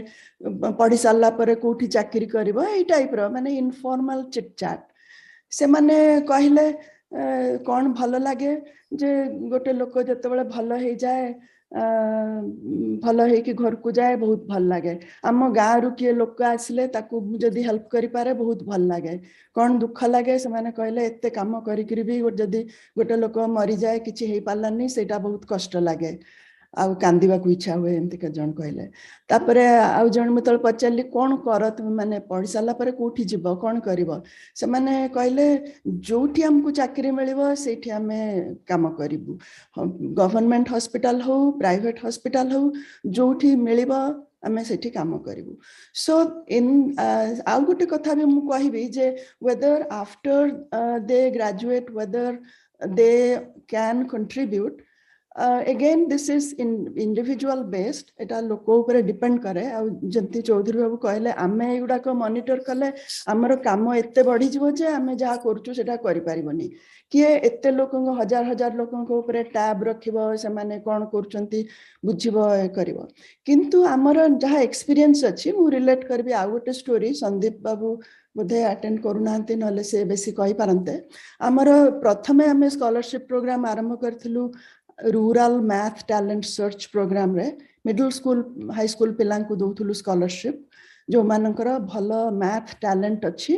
ପଢି ସାରିଲା ପରେ କୋଉଠି ଚାକିରି କରିବ ଏଇ ଟାଇପର ମାନେ ଇନଫର୍ମାଲ ଚିଟ୍ ଚାଟ୍ ସେମାନେ କହିଲେ କ'ଣ ଭଲ ଲାଗେ ଯେ ଗୋଟେ ଲୋକ ଯେତେବେଳେ ଭଲ ହେଇଯାଏ ଭଲ ହେଇକି ଘରକୁ ଯାଏ ବହୁତ ଭଲ ଲାଗେ ଆମ ଗାଁରୁ କିଏ ଲୋକ ଆସିଲେ ତାକୁ ଯଦି ହେଲ୍ପ କରିପାରେ ବହୁତ ଭଲ ଲାଗେ କ'ଣ ଦୁଃଖ ଲାଗେ ସେମାନେ କହିଲେ ଏତେ କାମ କରିକିରି ବି ଯଦି ଗୋଟେ ଲୋକ ମରିଯାଏ କିଛି ହେଇପାରିଲାନି ସେଇଟା ବହୁତ କଷ୍ଟ ଲାଗେ आउ कांदिबाकू इच्छा हुए एमती के जन कहले तापरे आउ जन मत पचारि कौन कर तुम माने पढ़ी सारा पर कौटी जीव कौन कर से माने कहले जोठी हमको चाकरी मिलिबो सेठी हमें काम करिबु गवर्नमेंट हॉस्पिटल हो प्राइवेट हॉस्पिटल हो जोठी मिलिबो आमे सेठी काम करिबु सो इन आउ गोटे कथा भी मु कहबी जे whether after they graduate whether they can contribute again this is in individual based एटा लोक ऊपर डिपेंड करे जंती चौधरी बाबू कहले आमे एगुडा को मॉनिटर कले हमर काम एते बढ़ी जीवो जे आमे जहा करचु सेटा करि परिबोनी किए एते लोकन हजार हजार लोकन को ऊपर टैब रखिबो से माने कोन करचंती बुझिबो करिवो किंतु हमर जहा एक्सपीरियंस अछि मु रिलेट करबी आ गोटे स्टोरी संदीप बाबू बोधे अटेंड करूनांती नले से बेसी कहि पारंते हमर प्रथमे हमें स्कॉलरशिप प्रोग्राम आरंभ करथिलु rural math talent search programme रे मिडिल स्कूल हाई स्कूल पिलां को दउथुलु स्कॉलरशिप जो मानकर भलो मैथ टैलेंट अछि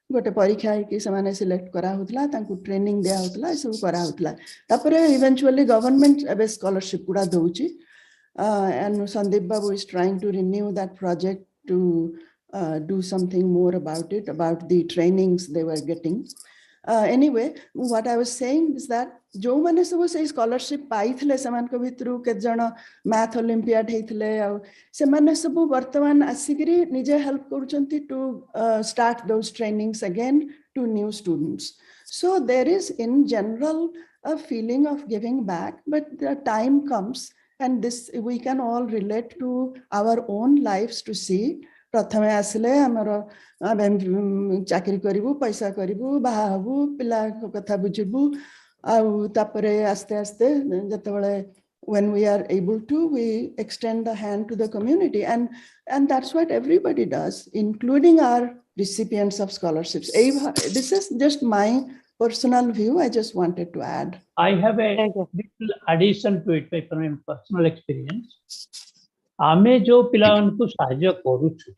गोटे परीक्षा कि से माने सिलेक्ट करा होतला तांकु ट्रेनिंग दिया होतला ए सब करा होतला तापरे इवेंचुअली गवर्नमेंट एबे scholarship गुडा दउची and Sandeep Babu is trying to renew that project to do something more about it about the trainings they were getting anyway what I was saying is that जो माने सब से scholarship पाइथिले समान को भितरु के जण math olympiad हेथिले आ से माने सब वर्तमान आसिकरी निजे हेल्प करूचंती to start those trainings again to new students so there is in general a feeling of giving back but the time comes and this we can all relate to our own lives to see प्रथमे आसले हमर चाकरी करिवु पैसा करिवु बाहा हबु पिला कथा बुझिबु आ तापरे आस्ते आस्ते जतबळे when we are able to we extend the hand to the community and that's what everybody does including our recipients of scholarships this is just my personal view I just wanted to add I have a little addition to it from my personal experience आमे जो पिलाମାନଙ୍କୁ ସାହାଯ୍ୟ କରୁଛୁ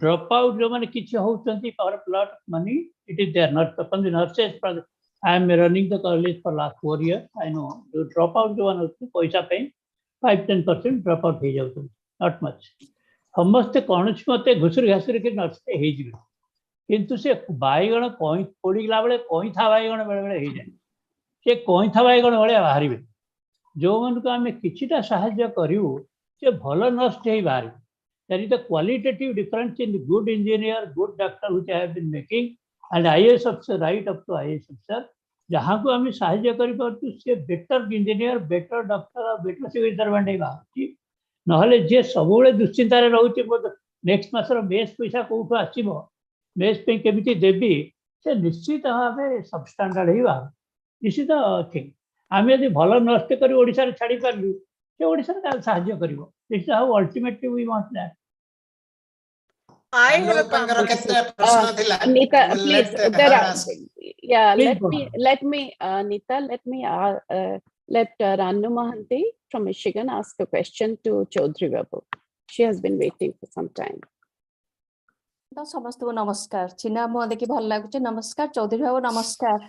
drop out जो माने किछि होउचंती for plot money it is there not upon the nurses I am running the college for last 4 years I know you drop out जो माने पैसा पे 5-10% drop out hey जाउछ not much समस्त कोनछ मते घुसुर घासुर के नर्स हे जिवे किंतु से बाईगण कोई पड़ीला बेले कोइथा बाईगण बेले बेले हे जाय से कोइथा बाईगण बेले बाहरिबे जो मन को आमे किछिटा सहाय्य करिवो से भलो नष्ट हे बाहर there is a qualitative difference in the good engineer good doctor which I have been making and IAS officer right up to IAS officer जहाँ को आमे सहाय्य करि परतु से बेटर इंजीनियर बेटर डॉक्टर और बेटर सिविल सर्वेंट हे बाहर नहले जे सबोले दुश्चिंता रे रहउछि नेक्स्ट मासर बेस पैसा कोठो आसीबो बेस पे केमिति देबी से निश्चित भावे सब स्टैंडर्ड हे बाहर निश्चित थिंग आमे यदि भलो नष्ट करी ओडिसा रे छाडी पारलु से ओडिसा रे सहाय्य करिवो this is how ultimately we want that I have a Anita, please there are yeah let me Anita let Ranu Mahanti from Michigan ask a question to Chaudhary Babu she has been waiting for some time तो समस्त को नमस्कार चिना मो देखि भल लागुचे नमस्कार चौधरी बाबू नमस्कार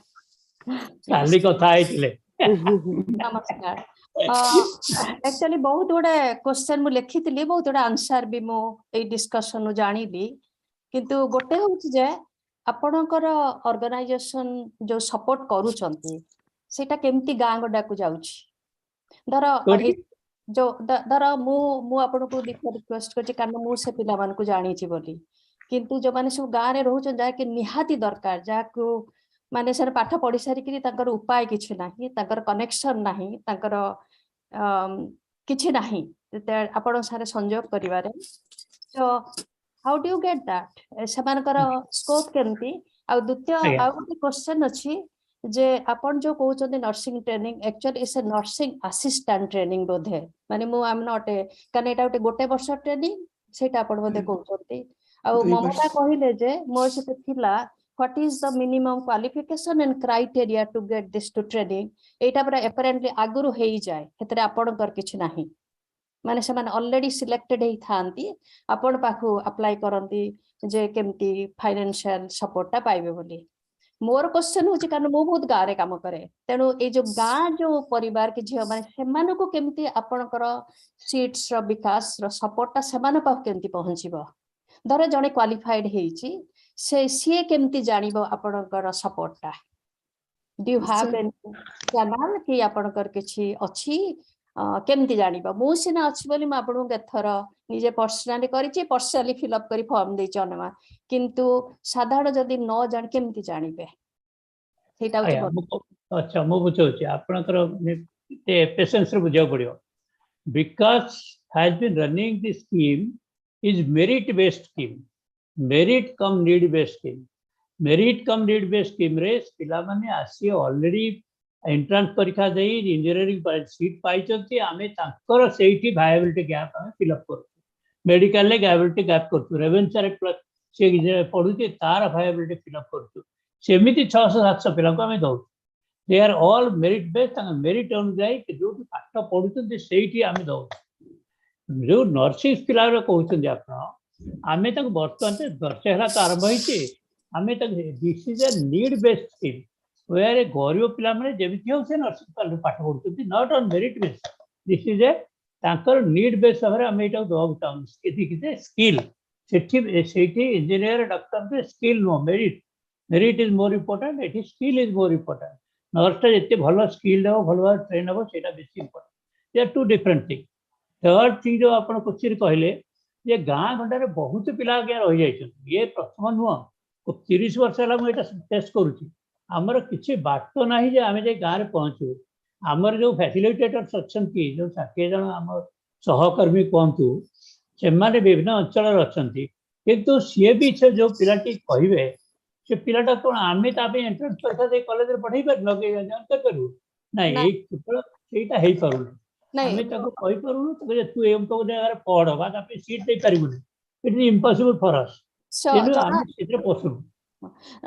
काली कथा आइतिले नमस्कार एक्चुअली बहुत गुडे क्वेश्चन मु लिखितली बहुत गुडे आंसर भी मु ए डिस्कशन जानिली किंतु गोटे होछि जे आपणकर ऑर्गेनाइजेशन जो सपोर्ट करूचंती सेटा केमती गां गडा को जाउछि धर जो धर मु आपन को रिक्वेस्ट करछि कारण मु से पिला मान को जानि छि बोली किंतु जो माने सब गां रे रहउछन जा के निहाती दरकार जा को माने सर पाठ पढी सारी कि ताकर उपाय किछि नाही ताकर कनेक्शन नाही ताकर किछि नाही आपण सारे संयोग करिवारे so how do you get that समानकर स्कोप केमती आ द्वितीय आ गोटे क्वेश्चन अछि जे आपण जो कहउछन nursing training actually is a nursing assistant training बोधे माने मु आई एम नॉट ए कने एटा गोटे वर्ष ट्रेनिंग सेटा आपण बोधे कहउछंती आ ममता कहिले जे मोर से थिला what is the minimum qualification and criteria to get this to training एटा पर apparently आगुरु हेई जाय हेतरे आपण कर किछ नाही माने से माने ऑलरेडी सिलेक्टेड हेई थांती आपण पाखु अप्लाई करंती जे केमती फाइनेंशियल सपोर्ट ता पाइबे बोली मोर क्वेश्चन होची कारण मु बहुत गाँव रे काम करे तेणु ये जो गाँ जो परिवार के झील मैंने सेमानक केमती आपणकर सीट्स रो विकास रो सपोर्टा सेमान पाख केमती पहुँचीबो धर जने क्वालिफाइड हेची से सी केमती जानिबो आपणकर सपोर्टा do you have any channel कि आपणकर किछि अछि केमती जानिबो मु सिना अछि बोली म आपणु केथर निजे पर्सनली करिछि पर्सनली फिल अप करी फॉर्म देछि अनमा किंतु साधारण जदि न जान केमती जानिबे सेटा होछि अच्छा मु बुझौछि आपणकर पेशेंस रे बुझिया पड़ियो because has been running this scheme is merit based scheme merit come need based scheme merit come need based scheme रे पिला माने आसी ऑलरेडी एंट्रेंस परीक्षा देई इंजीनियरिंग सीट पाइचंती आमे ताकर सेठी वायबिलिटी गैप हम फिल अप करू मेडिकल ले वायबिलिटी गैप करू रेवेन्सा रे प्लस से पढुती तार वायबिलिटी फिल अप करू सेमिति 600 700 पिला को हमें दउ they are all merit based merit अनुसार जो पाठ पढ़ुते से आम दौ जो नर्सिंग पिला कहते आम बर्तमान 10 है तो आरंभ होती आम this is a need based scheme where गरीब पिला जमी हो से नर्सिंग पाठ पढ़ुं not on merit based this is a need based भाव में आम यहाँ देवाक चाहूँ स्किल से इंजीनियर डॉक्टर स्किल नुह merit merit is more important ये स्किल इज मोर इम्पोर्टेंट नर्सटा जिते भल स्किल्ड हम भल भाव ट्रेन हम से बेस important they are two different thing third thing जो आप क्वेश्चन कहले ये गाँ गंडारे बहुत पिला आगे रही जाइए ये प्रथम नुह 30 वर्ष है मुझे टेस्ट करुँची आमर किसी बाट ना जे आम जा गाँव में पहुँचू आमर जो फैसिलिटेटर्स अच्छा जो 60 जन आम सहकर्मी कहतु से विभिन्न अंचल अच्छा किंतु सी भी जो पिलाटी कहे से पिलाटा कौन आम एंट्रेंस परीक्षा दे कॉलेज रे पढ़ाई पारू ना यहीटा हो पारूना आम कही पारूनु तू एम तो जगह पढ़ बा सीट दे पारूनी it is impossible for us तेणु आम से पशु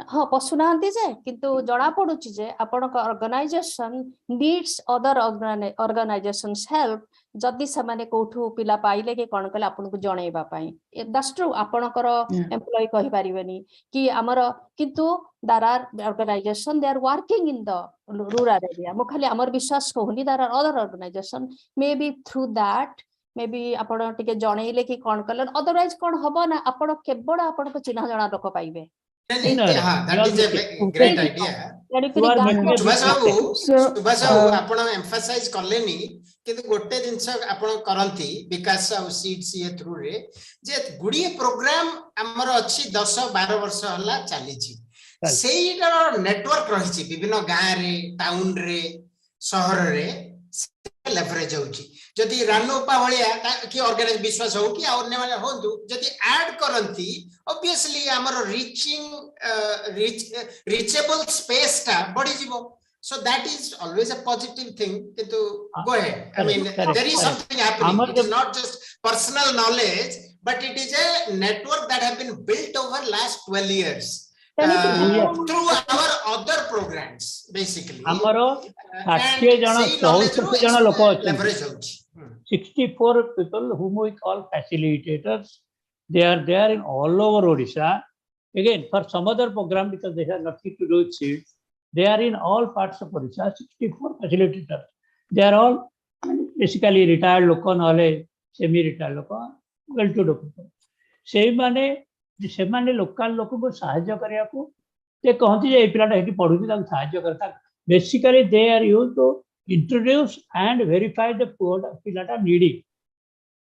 हाँ पशुना किंतु जना पड़ुची जे आपण organisation needs other organisations help जदि से माने कोठू पिला पाइले कि कोन कले आपन को जणैबा पई दैट्स ट्रू आपनकर एम्प्लॉय कहि परिबेनी कि हमर किंतु there are organisation they are working in the rural area मो खाली हमर विश्वास कहूनी there are other organisation maybe through that maybe आपण टिके जणैले कि कोन कले अदरवाइज कोन हबो ना आपण केवल आपण को चिन्ह जणा लोक पाइबे that is a great idea. Subhash बाबू आपण एम्फसाइज कलेनी किंतु गोटे जिंस आपण करंती विकास और सीड्स ये थ्रू रे जे गुडी प्रोग्राम हमर अछि 10 12 वर्ष हला चली छी सेइटर नेटवर्क रही छी विभिन्न गां रे टाउन रे शहर रे लेवरेज होची जदि रानोपा भलिया कि ऑर्गेनाइज विश्वास हो कि अन्य माने होंतु जदि ऐड करंती ऑब्वियसली हमर रीचेबल स्पेस ता बढ़ी जीवो so that is always a positive thing kitu go ahead I mean there is something happening it is not just personal knowledge but it is a network that have been built over last 12 years through our other programs basically हमरो 60 जण 64 जण लोक अछन 64 people whom we call facilitators they are there in all over Odisha again for some other program because they have nothing to do with seats they are in all parts of Odisha 64 facilitators they are all basically retired लोक नले semi retired लोक well to do सेही माने से माने local लोक को सहायता करिया को ते कहती जे ए पिलाटा हेटी पढुची ताक सहायता करता basically they are used to introduce and verify the पिलाटा नीडी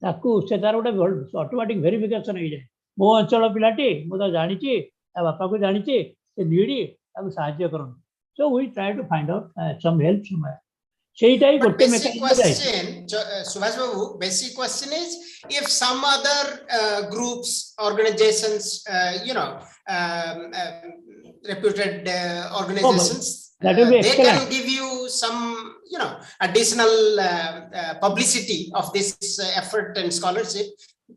ताकू से तार गोटे ऑटोमेटिक वेरिफिकेशन हो जाए मो अंचल पिलाटी मु तो जानी बापा को जानी से नीडी ताकू सहायता करन so we try to find out some help somewhere सेटा ही गोटे mechanism Subhash Babu basic question is if some other groups organizations you know reputed organizations they can give you some you know additional publicity of this effort and scholarship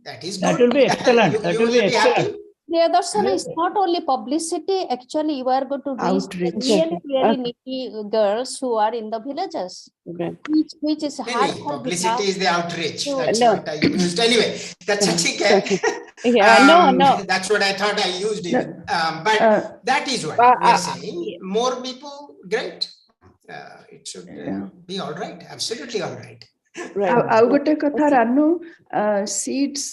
that is good. That will be excellent that will be excellent Priyadarshan is not only publicity. Actually, you are going to reach the Outreach. really needy girls who are in the villages, which is hard for Publicity is the outreach. No. That's what I used. Anyway, that's No. That's what I thought I used even. But that is what we are saying. More people, great. It should be all right. Absolutely all right. ଆଉ ଗୋଟେ କଥା Ranu seeds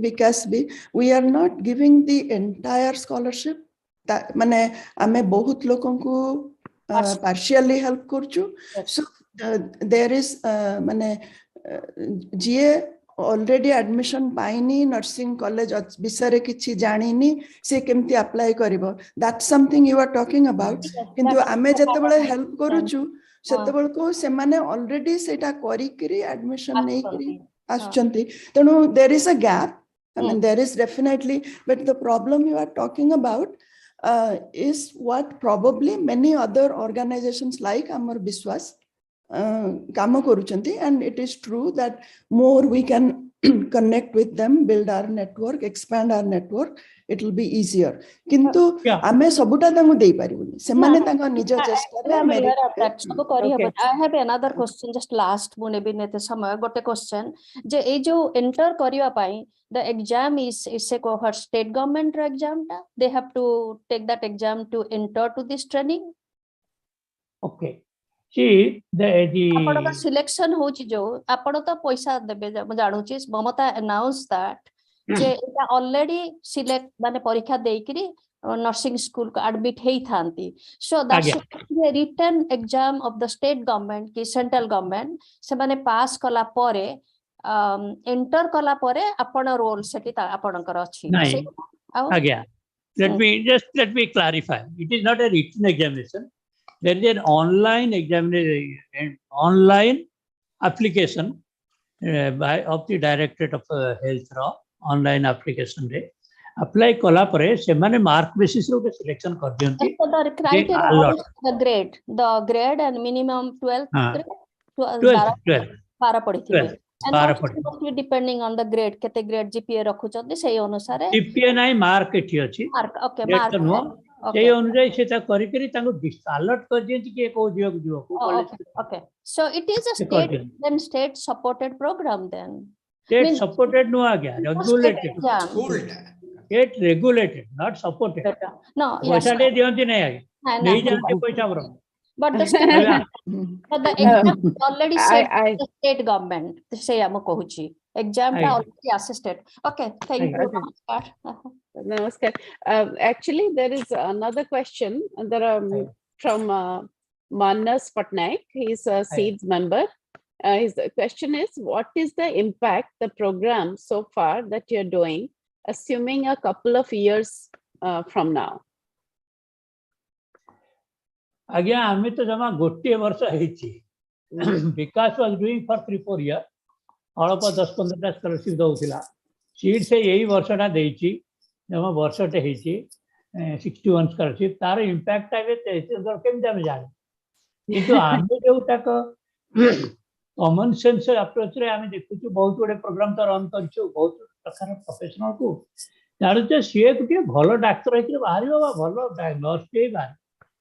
Bikash B we are not giving the entire scholarship ମାନେ ଆମେ ବହୁତ ଲୋକଙ୍କୁ partially help କରୁଛୁ so there is ମାନେ ଯିଏ already admission ପାଇନି nursing college ବିଷୟରେ କିଛି ଜାଣିନି ସେ କେମିତି apply କରିବ that's something you are talking about କିନ୍ତୁ ଆମେ ଯେତେବେଳେ help କରୁଛୁ ସେତେବେଳକୁ ସେମାନେ already ସେଟା କରିକିରି admission ନେଇକିରି ଆସୁଛନ୍ତି ତେଣୁ there is a gap I mean there is definitely but the problem you are talking about is what probably many other organizations like Amar Biswas କାମ କରୁଛନ୍ତି and it is true that more we can connect with them build our network expand our network it will be easier କିନ୍ତୁ ଆମେ ସବୁଟା ତାଙ୍କୁ ଦେଇ ପାରିବୁନି ସେମାନେ ତାଙ୍କ ନିଜ ଚେଷ୍ଟାରେ ସବୁ କରିହେବ I have another question just last ମୁଁ ନେବିନି ଏତେ ସମୟ ଗୋଟେ question ଯେ ଏଇ ଯୋଉ enter କରିବା ପାଇଁ the exam is a cohort state government exam ଟା they have to take that exam to enter to this training okay see the ଆପଣଙ୍କ ସିଲେକ୍ସନ ହଉଛି ଯୋଉ ଆପଣ ତ ପଇସା ଦେବେ ମୁଁ ଜାଣୁଛି ମମତା announce that ଯେ ଏଟା already select ମାନେ ପରୀକ୍ଷା ଦେଇକିରି nursing school को admit ହେଇଥାନ୍ତି so that's a written exam of the state government କି central government ସେମାନେ pass କଲା ପରେ enter କଲା ପରେ ଆପଣ ରୋଲ ସେଠି ଆପଣଙ୍କର ଅଛି ଆଜ୍ଞା let me clarify it is not a written examination there is an online examination online application of the Directorate of Health online application रे apply कला परे से माने mark basis रो के selection कर दियंती the criteria the grade and minimum 12 12 पढ़िथिबे and must be depending on the grade केते grade GPA रखुचंती सेही अनुसार GPA नाही mark एठी अछि mark okay mark सेही अनुसार सेटा करि करि तांको अलर्ट कर दियंती कि को Jio Jio okay so it is a state supported program then state supported no agya regulated state regulated not supported no पैसा दे दियंती नाही आगे नहीं जानते पैसा बरो but the exam already set the state government say am कहूची exam ta already assisted okay thank you Namaskar. Actually there is another question there from Manas Patnaik he is a seeds member his question is what is the impact the program so far that you're doing assuming a couple of years from now Again, आम्ही तो जमा गोटे वर्ष हेची विकास was doing for 3-4 year अल्प 10-15 scholarship दउथिला seat से यही वर्षटा देइची जमा वर्षटे हेची 61 स्कॉलरशिप तार इंपैक्ट आवे तेतर केम जामे जाने किंतु आमे जो तक कॉमन सेंस अप्रोच रे आमे देखुछु बहुत बड़े प्रोग्राम तो रन करछु बहुत प्रकार प्रोफेशनल को जानु जे सीए कुटे भलो डाक्टर हेकि बाहरिबा बा भलो डायग्नोस के बाहर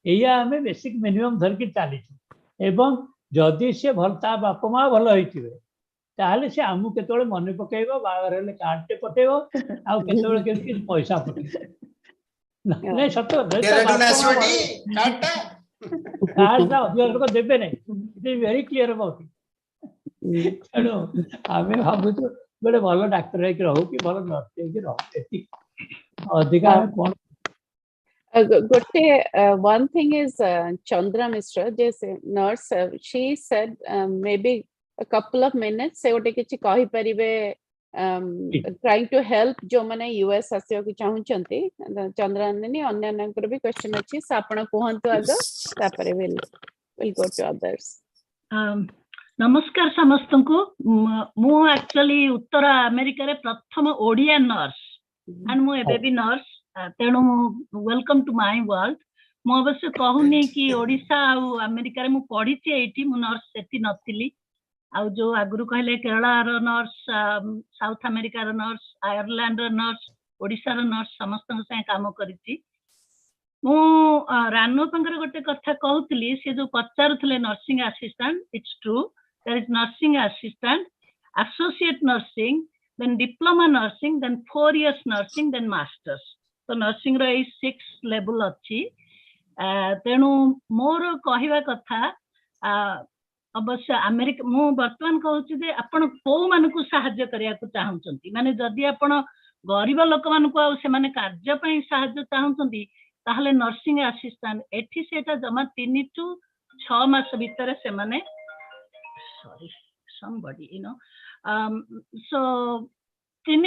एया हमें बेसिक मिनिमम धर के चलीछु एवं जदि से भलता बाप मा भलो होइतिबे ताले से आमु केतोळे मने पकेइबो बागर हेले कार्ड टे पटेइबो आ केतोळे केति पैसा पटेइबो नै सत कार्ड ना अधिकार को देबे नै it is very clear about it hello आमे भाबुछु बडे भलो डाक्टर है कि रहू कि भलो नर्स है कि रहू एति अधिकार कोन one thing is Chandra Mishra just nurse she said maybe a couple of minutes se ote kichi kahi paribe trying to help jo mane US asyo ki chahuchanti Chandra nani anya nankar bi question achi sa apna kuhantu aga tapare will go to others नमस्कार समस्तंको मु actually उत्तर America रे प्रथम Odia nurse and मु एबे भी nurse तेणु welcome to my world मु अवश्य कहूनी कि ओडिशा आ अमेरिका रे मु पढ़ी एठी मु नर्स सेति नथिली आ जो आगुरु कहले केरला रो नर्स साउथ अमेरिका रो नर्स आयरलैंड रो नर्स ओडिशार नर्स समस्त संगे काम करिछि मु रानोपांकर गोटे कथा कहूली से जो पचारुले nursing assistant it's true there is nursing assistant associate nursing then diploma nursing then 4 years nursing then masters तो नर्सिंग रो 6 लेवल अच्छी तेणु मोर कहवा कथा अवश्य अमेरिका मु वर्तमान कहूँ जे आपण को मानकु सहाय्य करिया को चाहउछंती माने जदि आपण गरीब लोक मानकु आ से माने कार्य पई सहाय्य चाहउछंती ताहले नर्सिंग असिस्टेंट एठी सेटा जमा 3 to 6 मास भीतर से माने sorry somebody you know so 3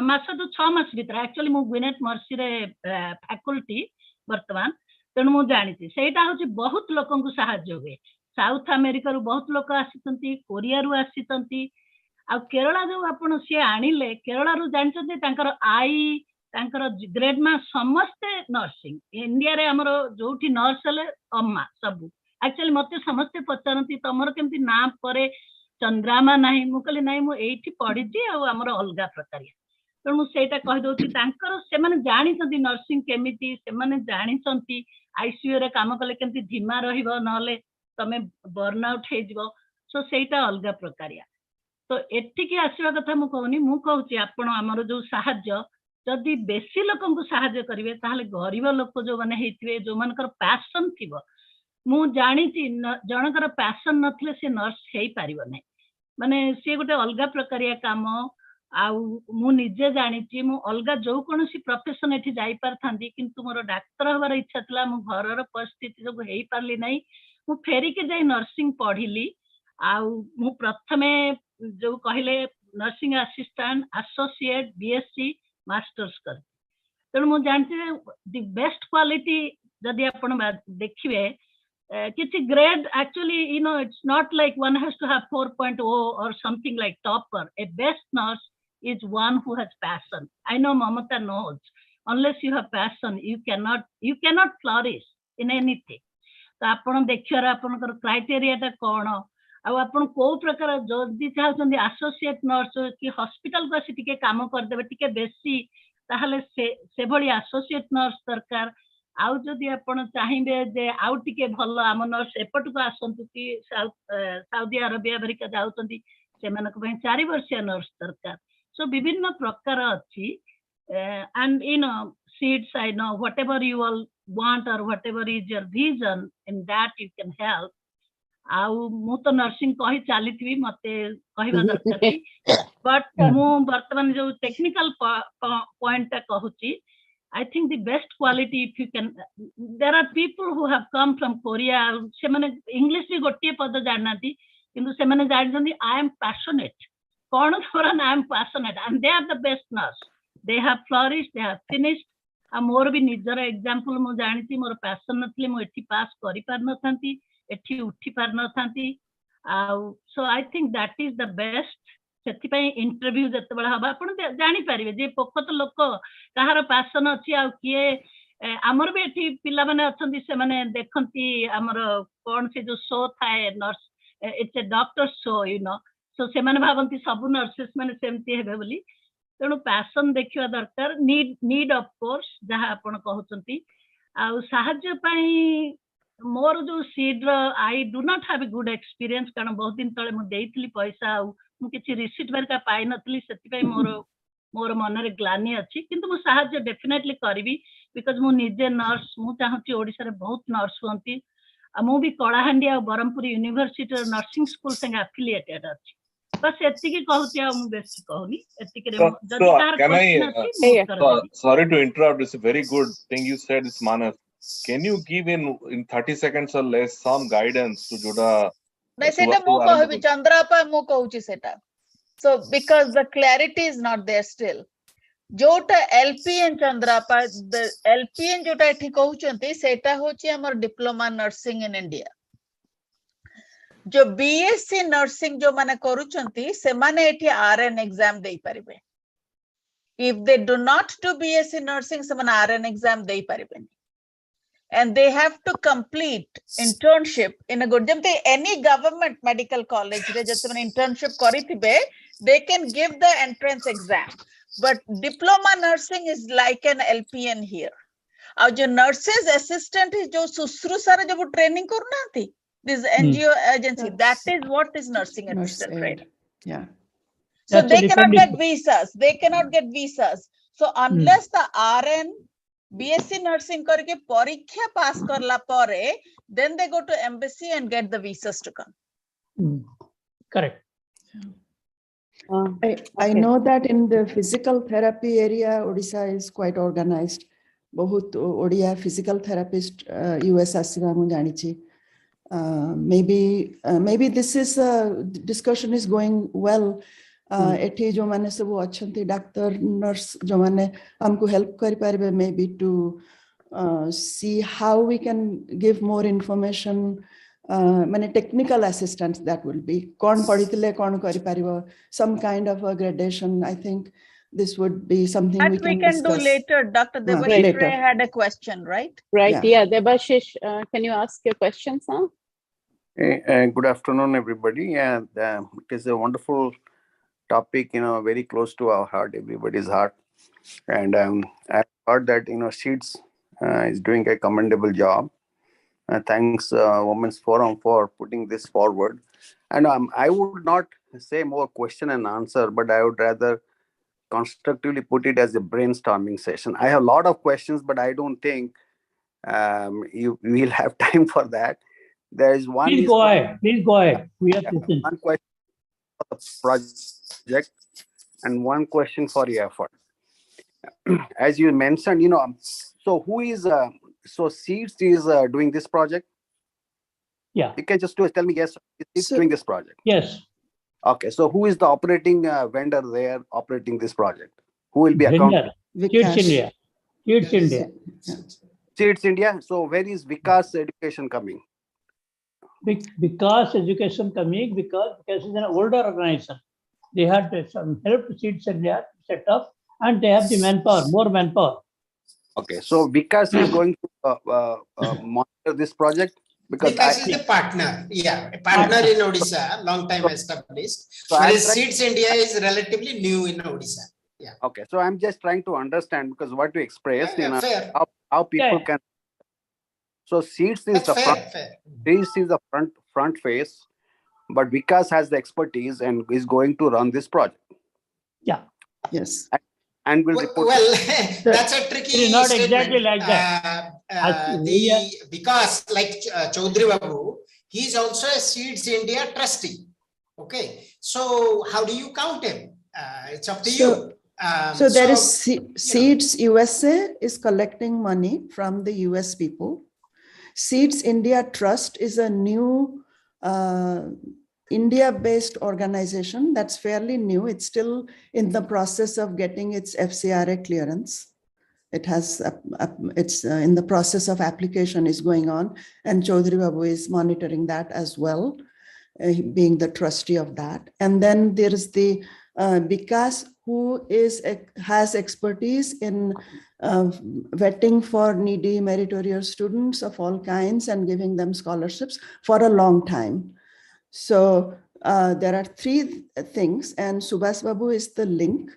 मास तो 6 मास भीतर एक्चुअली मु ग्विनेट मर्सी रे फैकल्टी वर्तमान तेणु मु जानी सेटा होची बहुत लोकन को सहाय्य हुए साउथ अमेरिका रु बहुत लोक आसी कोरिया रु आसी आ केरला जो आपण सी आनिले केरला रु जानछते तांकर आई तांकर ग्रेडमा समस्त नर्सिंग इंडिया रे हमरो जोठी नर्स हले अम्मा सब एक्चुअली मते समस्त पचारंती तमर केमती ना परे चंद्रामा नाही मु कहली नाही मु एठी पढिची आ हमरो अलगा प्रकारिया तो मु सेटा कह दोची तांकर से माने जानि छथि नर्सिंग केमिति से माने जानि छथि आईसीयू रे काम कले केमती धीमा रहिबो नले तमे बर्न आउट हे जिवो सो सेटा अलगा प्रकारिया तो एठिकी आसीबा कथा मु कहूनी मु कहूची आपण हमरो जो सहाय्य जदि बेसी लोकन को सहाय्य करिवे ताहले गरीब लोक जो माने हेतिवे जो मानकर पैशन थिबो मु जानि छि जनकर पैशन नथले से नर्स हेई पारिबो नै माने से गोटे अलगा प्रकारिया काम आ मु निजे जानि छि मु अलगा जो कोनोसी प्रोफेशन एठी जाई पारथांदी किंतु मोर डाक्टर हबार इच्छा थला मु घरर परिस्थिति जो हेई पारली नै मु फेरी के जाई नर्सिंग पढिली आ मु प्रथमे जो कहले nursing assistant associate BSc masters कर तेणु मु जानते द बेस्ट क्वालिटी जदि आपण देखिबे किछि grade actually you know it's not like one has to have 4.0 or something like topper a best nurse is one who has passion I know Mamta knows unless you have passion you can not flourish in anything तो आपण देखियार आपनकर criteria ता कोन आ आपण को प्रकार जदि चाहछन associate nurse कि hospital को आसी टिके काम कर देबे टिके बेसी ताहले से भली एसोसिएट नर्स दरकार आउ जदि आपण चाहिबे जे आउ टिके भलो आम नर्स एपट को आसंतु कि सऊदी अरेबिया अमेरिका जाउतंती से मानक पय 4 वर्षीय नर्स दरकार सो विभिन्न प्रकार अछि and you know seeds I know whatever you all want or whatever is your vision in that you can help आउ मु तो नर्सिंग कहि चालिथि मते कहिबा दरकार बट मु वर्तमान जो टेक्निकल पॉइंट कहूची I think the best quality if you can there are people who have come from Korea से माने इंग्लिश भी गोटिए पद जाननाती किंतु से माने जानजंदी I am passionate cone थोरन I am passionate and they are the best nurse they have flourished they have finished आ मोर भी निजर example मु जानिती मोर पैशन नथले मु एठी पास करि पार नथांती एठी उठी पार नथांती so I think that is the best सेति पई इंटरव्यू जते बळ हबा आपण जानि पारिबे जे पोखत लोक कहार पैशन अछि आ किए हमर भी एठी पिला माने अछंती से माने देखंती हमर कोन से जो शो थाए नर्स इट्स अ डॉक्टर शो यू नो सो से माने भाबंती सब नर्सेस माने सेमती हेबे बोली तेणु पैशन देखिया दरकार नीड ऑफ कोर्स जहाँ आपण कहउचंती आ सहाय्य पई मोर जो seed I do not have a good experience कारण बहुत दिन तले मु देइतली पैसा आ मु किछि रिसीट बरका पाइ नतली सेति पई मोर मन रे ग्लानी अछि किंतु मु सहाय्य डेफिनेटली करबी बिकॉज़ मु निजे नर्स मु चाहती ओडिसा रे बहुत नर्स होंती आ मु भी कलाहांडी आ बरमपुर यूनिवर्सिटी नर्सिंग स्कूल संगे एफिलिएटेड अछि बस एतिकी कहूती आ मु बेसी कहूनी एतिकी रे जदि car question sorry to interrupt it's a very good thing you said this Manas can you give in 30 seconds or less some guidance to joda nahi seta mu कहबी चंद्रापा मु कहूची सेटा so because the clarity is not there still जोटा LPN चंद्रापा the LPN जोटा एठी कहउचंती सेटा होची हमर diploma nursing in India जो बीएससी नर्सिंग जो माने करूचंती से माने एठी आरएन एग्जाम देई परिबे if they do not do BSc nursing से माने आरएन एग्जाम देई परिबेनी and they have to complete internship in a good any government medical college internship they can give the entrance exam, but diploma nursing is like an LPN here. और जो nurses assistant is जो सुश्रूषा जो training करना this NGO agency, that is what is nursing assistant training. Yeah. So That's a they cannot different get visas. They cannot get visas. So unless the RN BSc nursing करके परीक्षा pass करला परे, then they go to embassy and get the visas to come. Correct. I know that in the physical therapy area, Odisha is quite organized. बहुत Odia physical therapist US ଆସିବା ମୁଁ ଜାଣିଛି. Maybe this is discussion is going well. एठी जो माने सब अच्छंती doctor nurse जो माने हमको हेल्प करि पारबे, maybe to see how we can give more information. माने technical assistance that will be कोन पढितले कोन करि पारिबो, some kind of a gradation. I think this would be something That we can do discuss later. Dr. Debashish Ray had a question, right? Right. Yeah, Debashish, can you ask your questions now? Good afternoon, everybody. And it is a wonderful topic, very close to our heart, everybody's heart. And I've heard that, SEEDS is doing a commendable job. Thanks, Women's Forum, for putting this forward. And I would not say more question and answer, but I would rather constructively put it as a brainstorming session. I have a lot of questions, but I don't think you will have time for that. There is one. Please go ahead. Please go ahead. We have listened. One question for the project and one question for your effort. As you mentioned, so who is so SEEDS is doing this project? Yeah. You can just tell me yes, it's doing this project. Yes. Okay, so who is the operating vendor there operating this project? Who will be accountable? SEEDS India. SEEDS India. SEEDS India. So where is Vikas Education coming? Because education coming, because it's an older organization. They had some help to SEEDS India set up, and they have the manpower, more manpower. Okay, so Vikas is going to monitor this project? Because Vikas is the partner, a partner in Odisha, long time established. So whereas SEEDS India is relatively new in Odisha. Yeah. Okay, so I'm just trying to understand, because what you expressed, fair. how people can. So SEEDS is the front. SEEDS is the front face, but Vikas has the expertise and is going to run this project. Yeah. Yes. And will report. Well, that's a tricky It is not statement. exactly like that. Because like Chaudhary Babu, he is also a SEEDS India trustee. Okay, so how do you count him? It's up to you. So there is SEEDS USA is collecting money from the US people. SEEDS India Trust is a new India-based organization that's fairly new. It's still in the process of getting its FCRA clearance. It has, it's in the process of application is going on, and Chaudhary Babu is monitoring that as well, being the trustee of that. And then there is the Vikas, who has expertise in vetting for needy meritorious students of all kinds and giving them scholarships for a long time. So there are three things, and Subhas Babu is the link,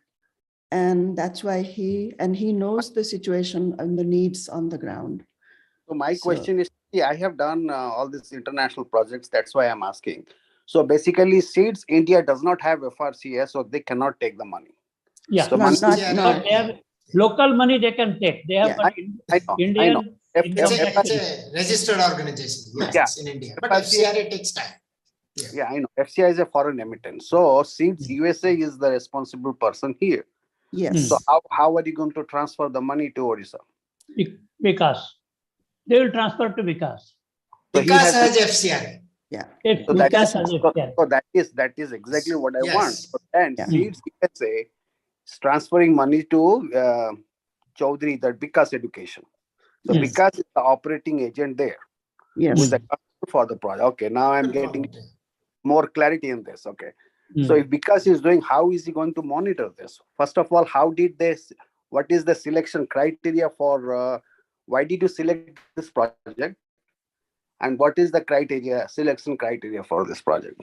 and that's why he knows the situation and the needs on the ground. So my question is, I have done all these international projects. That's why I'm asking. So basically, SEEDS India does not have FRCS, so they cannot take the money. Yeah, so no. They have local money they can take. They have I know. It's a registered organization, yes, in India, but FCRA takes time. Yeah, I know. FCI is a foreign emitter. So SEEDS USA is the responsible person here. Yes. So how are you going to transfer the money to Odisha? Vikas. They will transfer to Vikas. So Vikas has FCRA. Yeah. So that is exactly what I want. So then SEEDS USA is transferring money to Chaudhary, the Vikas Education. So Vikas is the operating agent there. Yes. Who is accountable for the project. Okay, now I'm getting more clarity in this. Okay. So if Vikas is doing, how is he going to monitor this? First of all, what is the selection criteria for why did you select this project, and what is the criteria, selection criteria for this project?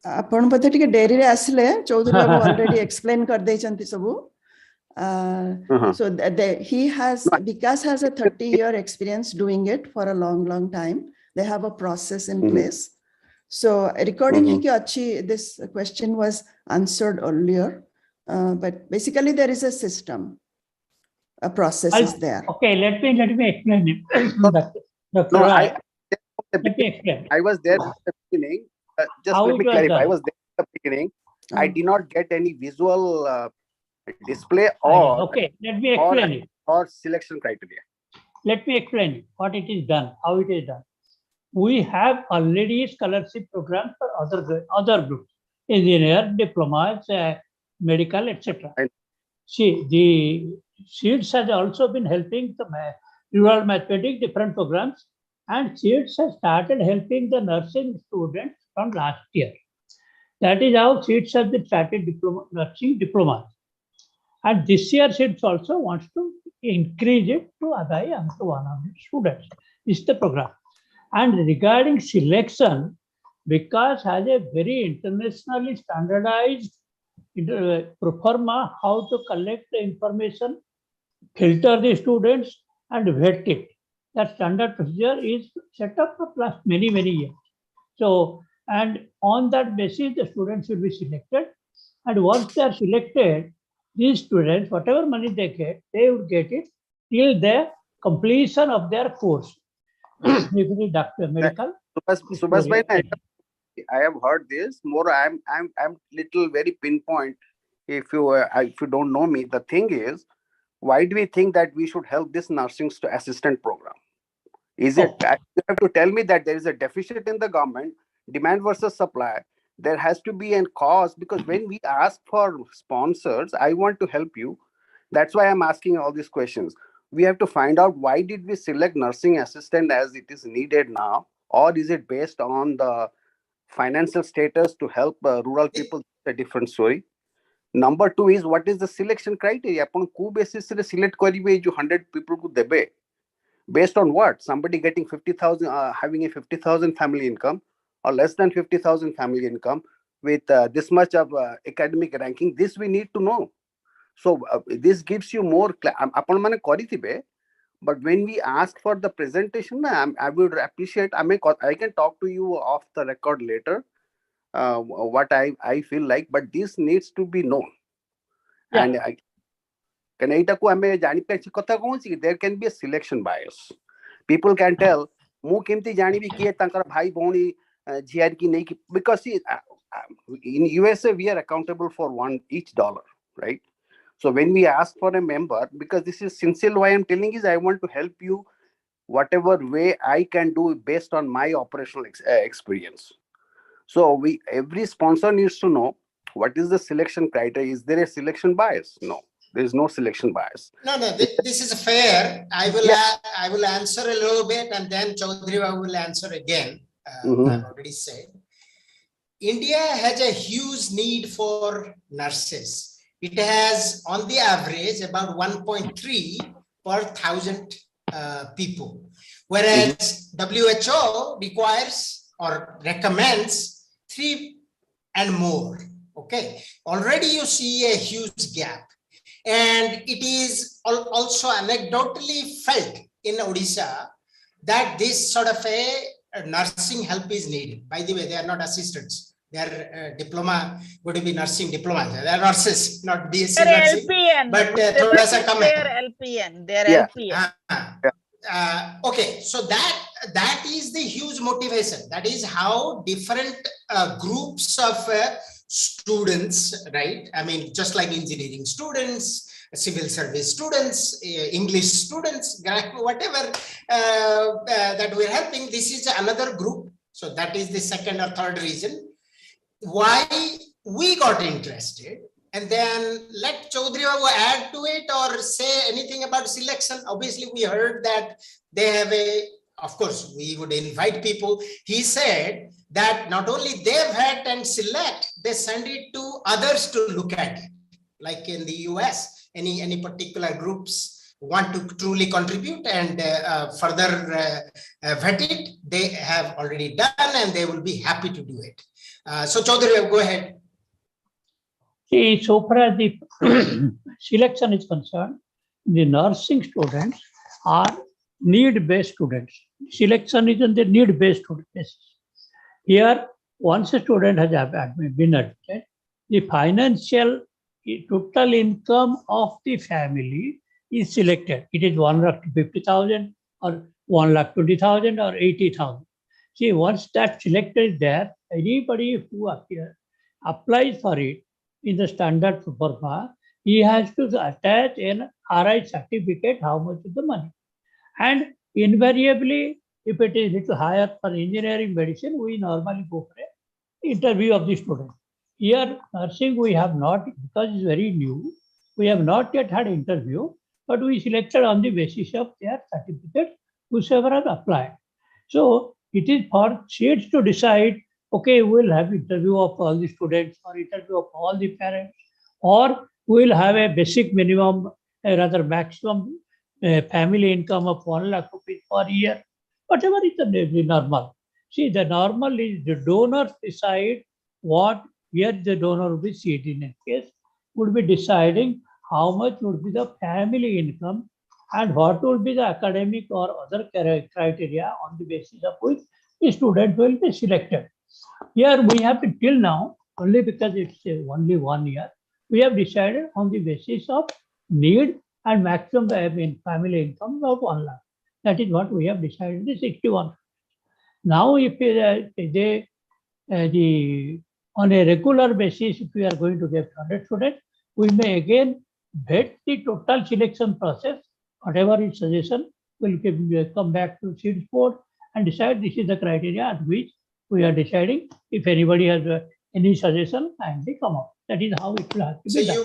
आपण बोलते टिके dairy रे आसले चौधरी बाबू already explain कर दे चंती सबू. So he has, Vikas has a 30-year experience doing it for a long time. They have a process in place. So recording hi ki achi, this question was answered earlier, but basically there is a system, a process is there. Okay, let me explain it. Dr. Rai, let me explain. I was there at the beginning. Just How let me it was clarify. I done? was there at the beginning. I did not get any visual display or Okay, let me explain it. Or selection criteria. Let me explain it, what it is done, how it is done. We have already scholarship programs for other groups, engineer, diplomas, medical, etc. See, the SEEDS has also been helping the rural mathematics, different programs, and SEEDS has started helping the nursing students from last year. That is how SEEDS has been started nursing diplomas. And this year SEEDS also wants to increase it to Adai and to 100 students. This is the program. And regarding selection, Vikas has a very internationally standardized proforma how to collect the information, filter the students, and vet it. That standard procedure is set up for last many years. So, and on that basis, the students will be selected. And once they are selected, these students, whatever money they get, they would get it till the completion of their course. If it is doctor, medical. Subhas bhai, I have heard this. More, I'm little very pinpoint. If you don't know me, the thing is, why do we think that we should help this nursing assistant program? Is it you have to tell me that there is a deficit in the government, demand versus supply? There has to be a cause, because when we ask for sponsors, I want to help you. That's why I'm asking all these questions. We have to find out, why did we select nursing assistant as it is needed now, or is it based on the financial status to help rural people? A different story. Number two is, what is the selection criteria? Upon who basis se select karibe jo 100 people ko debe? Based on what? Somebody getting 50,000, having a 50,000 family income, or less than 50,000 family income, with this much of academic ranking. This we need to know. So this gives you more. But when we ask for the presentation, I would appreciate. I can talk to you off the record later. What I feel like, but this needs to be known. And there can be a selection bias. People can tell, because see, in USA we are accountable for each dollar, right? So when we ask for a member, because this is sincere, why I'm telling is, I want to help you whatever way I can do based on my operational experience. So every sponsor needs to know, what is the selection criteria? Is there a selection bias? No, there is no selection bias. No, this is fair. I will answer a little bit, and then Chaudhary will answer again. I've already said, India has a huge need for nurses. It has, on the average, about 1.3 per 1,000 people, whereas WHO requires or recommends 3 and more. Okay, already you see a huge gap, and it is also anecdotally felt in Odisha that this sort of a nursing help is needed. By the way, they are not assistants. They are diploma, would be nursing diplomas. They are nurses, not BSc They're nursing. LPN. But They're LPN. They're LPN. Okay, so that is the huge motivation. That is how different groups of students, right? I mean, just like engineering students, civil service students, English students, whatever that we're helping, this is another group. So that is the second or third reason why we got interested. And then let Chaudhary Babu add to it or say anything about selection. Obviously, we heard that they have of course, we would invite people. He said that not only they've had and select, they send it to others to look at it. Like in the US, any particular groups want to truly contribute and further vet it, they have already done and they will be happy to do it. So Chaudhary, go ahead. See, so far as the selection is concerned, the nursing students are need-based students. Selection is on the need-based basis. Here, once a student has been admitted, the financial total income of the family is selected. It is 1,50,000 or 1,20,000 or 80,000. See, once that selected is there, anybody who applies for it in the standard forma, he has to attach an RI certificate, how much is the money. And invariably, if it is little higher for engineering medicine, we normally go for an interview of the student. Here, nursing, we have not, because it's very new, we have not yet had interview, but we selected on the basis of their certificate, whosoever has applied. So it is for seats to decide, okay, we'll have interview of all the students or interview of all the parents, or we'll have a basic minimum, rather maximum family income of 1 lakh rupees per year, whatever is the normal. See, the normal is the donors decide what year the donor will be seated in case, would be deciding how much would be the family income and what will be the academic or other criteria on the basis of which the student will be selected. Here we have till now, only because it's only 1 year, we have decided on the basis of need and maximum family income of 1 lakh. That is what we have decided, the 61. Now, if on a regular basis, if we are going to get 100 students, we may again vet the total selection process. Whatever is suggestion, will come back to seats board and decide this is the criteria at which we are deciding. If anybody has any suggestion, kindly come up. That is how it will have to so be done.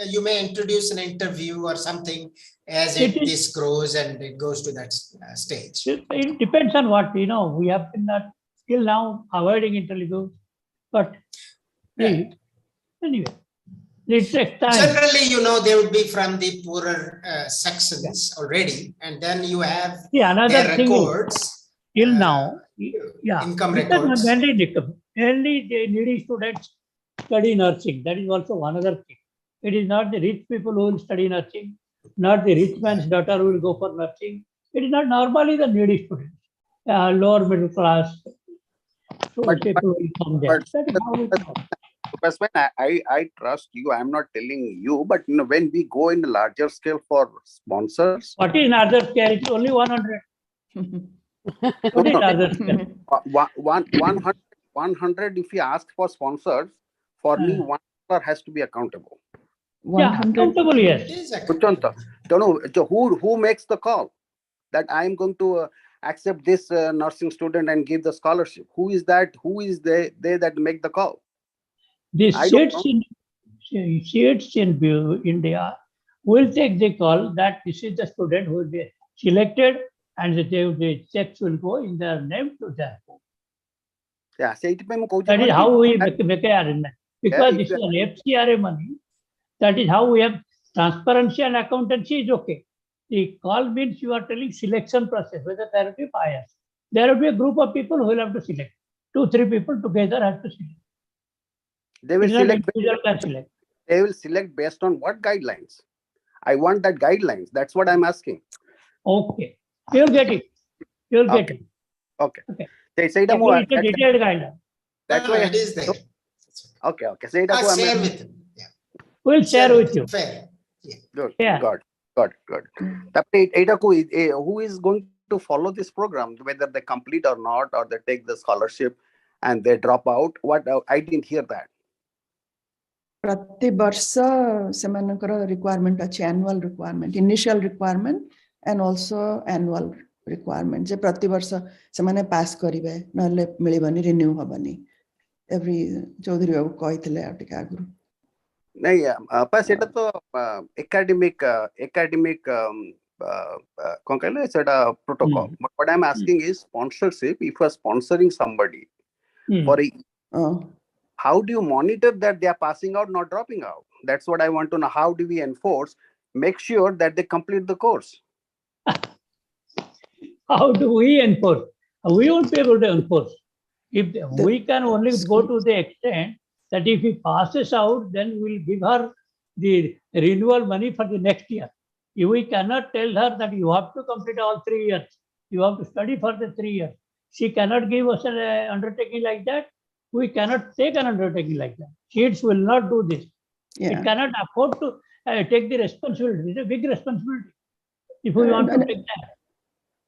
you may introduce an interview or something as this grows and it goes to that stage. It depends on what, we have been not till now avoiding interviews, but anyway, it takes time. Generally, they would be from the poorer sections already, and then you have another their records. Till now, income records. Only the needy students study nursing. That is also one other thing. It is not the rich people who will study nursing, not the rich man's daughter who will go for nursing. It is not normally the needy students, lower middle class. So people will come there. That is how it works. Because when I trust you, I'm not telling you, but when we go in a larger scale for sponsors. What is larger scale? It's only 100. What is larger scale? 100, if you ask for sponsors, for me, $1 has to be accountable. 100. Accountable, yes. Who makes the call that I'm going to accept this nursing student and give the scholarship? Who is that? Who is they that make the call? The seats in India will take the call that this is the student who will be selected, and the checks will go in their name to their home. Yeah, that is how we make arrangement. Because this is an FCRA money, that is how we have transparency and accountancy is okay. The call means you are telling selection process, whether there will be bias. There will be a group of people who will have to select. 2-3 people together have to select. They will select based on what guidelines? I want that guidelines. That's what I'm asking. Okay. You'll get it. You'll get it. Okay. Say the more detailed guideline. That way it is there. Okay. Say that. Share with him. Yeah. We'll share with you. Fair. Yeah. Good. Yeah. Good. Who is going to follow this program, whether they complete or not, or they take the scholarship and they drop out? What? I didn't hear that. प्रति वर्ष सेमानकर requirement अछि annual requirement initial requirement and also annual requirement जे प्रति वर्ष सेमाने pass करिवे नले मिलिबनी रिन्यू हबनी एवरी चौधरी बाबू कहितले आटिका आगु नहीं पास एटा तो एकेडमिक कोन कहले सेटा protocol but what I am asking is sponsorship if you are sponsoring somebody for how do you monitor that they are passing out, not dropping out? That's what I want to know. How do we enforce make sure that they complete the course. How do we enforce? We won't be able to enforce. If we can only go to the extent that if he passes out, then we'll give her the renewal money for the next year. If we cannot tell her that you have to complete all 3 years, you have to study for the 3 years. She cannot give us an undertaking like that. We cannot take an undertaking like that. Kids will not do this. Yeah. It cannot afford to take the responsibility. It's a big responsibility if we want to take that.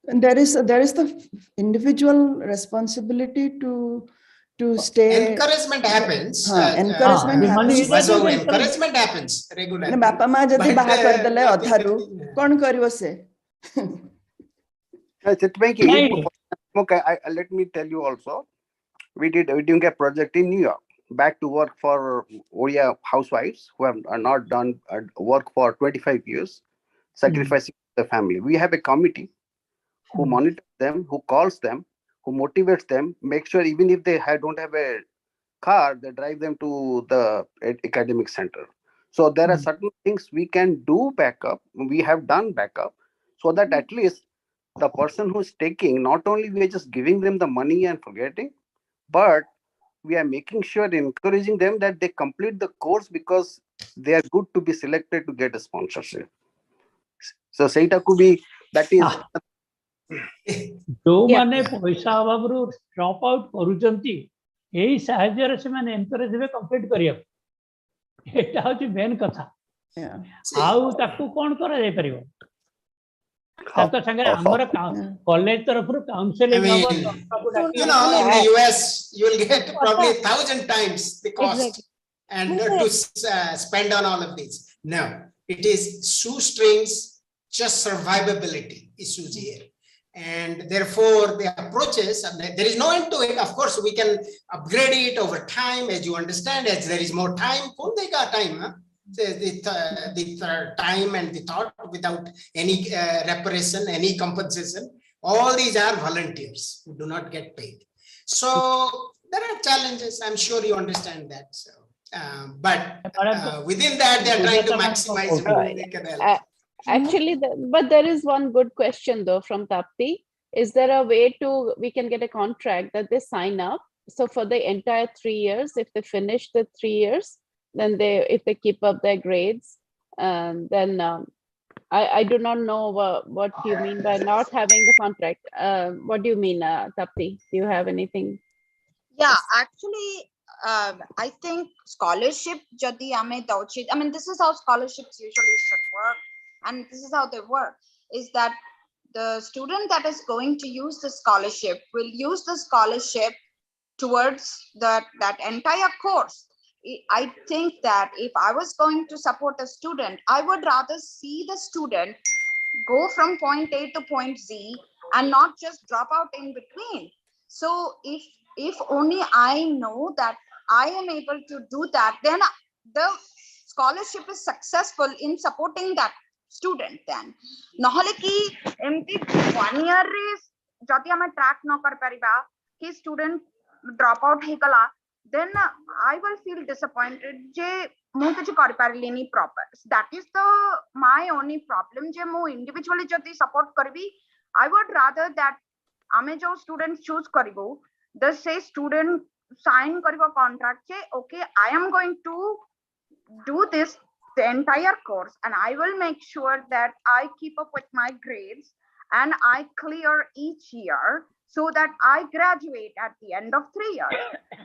And there is the individual responsibility to stay. Encouragement happens. Encouragement happens. So encouragement happens regularly. बापा माँ जदि बाहा कर देले अधारू कौन करिवो से? Let me tell you also, we doing a project in New York, back to work for Odia housewives who have not done work for 25 years, sacrificing the family. We have a committee who monitors them, who calls them, who motivates them, make sure even if they don't have a car, they drive them to the academic center. So there are certain things we can do backup. We have done backup so that at least the person who's taking, not only we are just giving them the money and forgetting, but we are making sure, encouraging them that they complete the course because they are good to be selected to get a sponsorship. So Seita could be, that is. जो माने पैसा अभाव drop out करूचंती एई साहाय्य रे से माने encourage हेबे complete करिया एटा होची मेन कथा आउ ताकू कोन करा जाय परिबो ताको संगे हमर कॉलेज तरफ रु counselling you know, in the US you will get probably 1,000 times the cost and to spend on all of these. No, it is shoestrings, just survivability issues here. And therefore the approaches, there is no end to it. Of course, we can upgrade it over time, as you understand, as there is more time. The time and the thought without any reparation, any compensation. All these are volunteers who do not get paid. So there are challenges. I'm sure you understand that. So, but within that, they are trying to maximize who they can help. Actually, but there is one good question though from Tapti. Is there a way we can get a contract that they sign up? So for the entire 3 years, if they finish the 3 years, then if they keep up their grades, then I do not know what you mean by not having the contract. What do you mean, Tapti? Do you have anything? Yeah, actually, I think scholarship, jadi ame dauchi. I mean, this is how scholarships usually should work. And this is how they work, is that the student that is going to use the scholarship will use the scholarship towards that entire course. I think that if I was going to support a student, I would rather see the student go from point A to point Z and not just drop out in between. So if only I know that I am able to do that, then the scholarship is successful in supporting that student. Then নহলে কি এমতি 1 year রে যদি আমরা track ন কর পারিবা কি student drop out হে গলা, then I will feel disappointed যে মু কিছু করি পারিলিনি proper. That is my only problem যে মু individually যদি support করবি, I would rather that আমি যে student choose করিবো, the say student sign করিবো contract যে okay, I am going to do this the entire course and I will make sure that I keep up with my grades and I clear each year so that I graduate at the end of 3 years.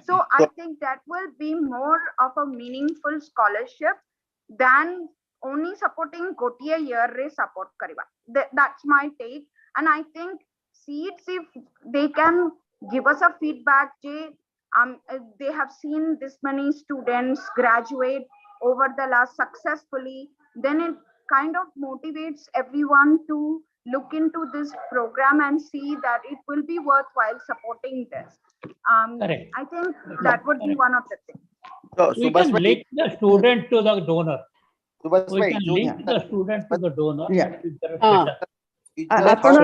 So I think that will be more of a meaningful scholarship than only supporting gotiye year re support kariba. That's my take. And I think seeds, if they can give us a feedback, they have seen this many students graduate over the last successfully, then it kind of motivates everyone to look into this program and see that it will be worthwhile supporting this. I think that would be one of the things. So we can link the student to the donor. We can link the student to the donor. ଆପଣ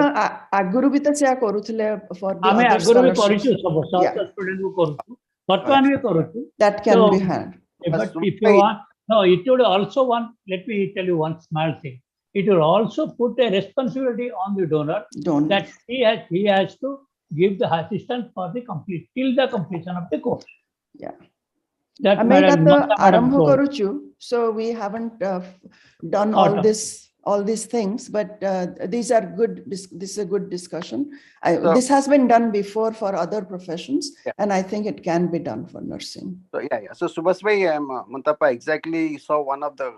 ଆଗରୁ ବି ତ ସେୟା କରୁଥିଲେ for the ଆମେ other ଆଗରୁ ବି scholarships. କରିଛୁ ସବୁ student କୁ କରୁଛୁ, ବର୍ତ୍ତମାନ ବି କରୁଛୁ. That can be had. But if you want, No, it would also let me tell you one small thing. It will also put a responsibility on the donor that he has to give the assistance for the till the completion of the course. Yeah. That ଆମେ ଏଇଟା ତ ଆରମ୍ଭ କରୁଛୁ, so we haven't done all these things, but these are good. This is a good discussion. This has been done before for other professions, and I think it can be done for nursing. So yeah. So Subhas bhai, Muntappa exactly saw one of the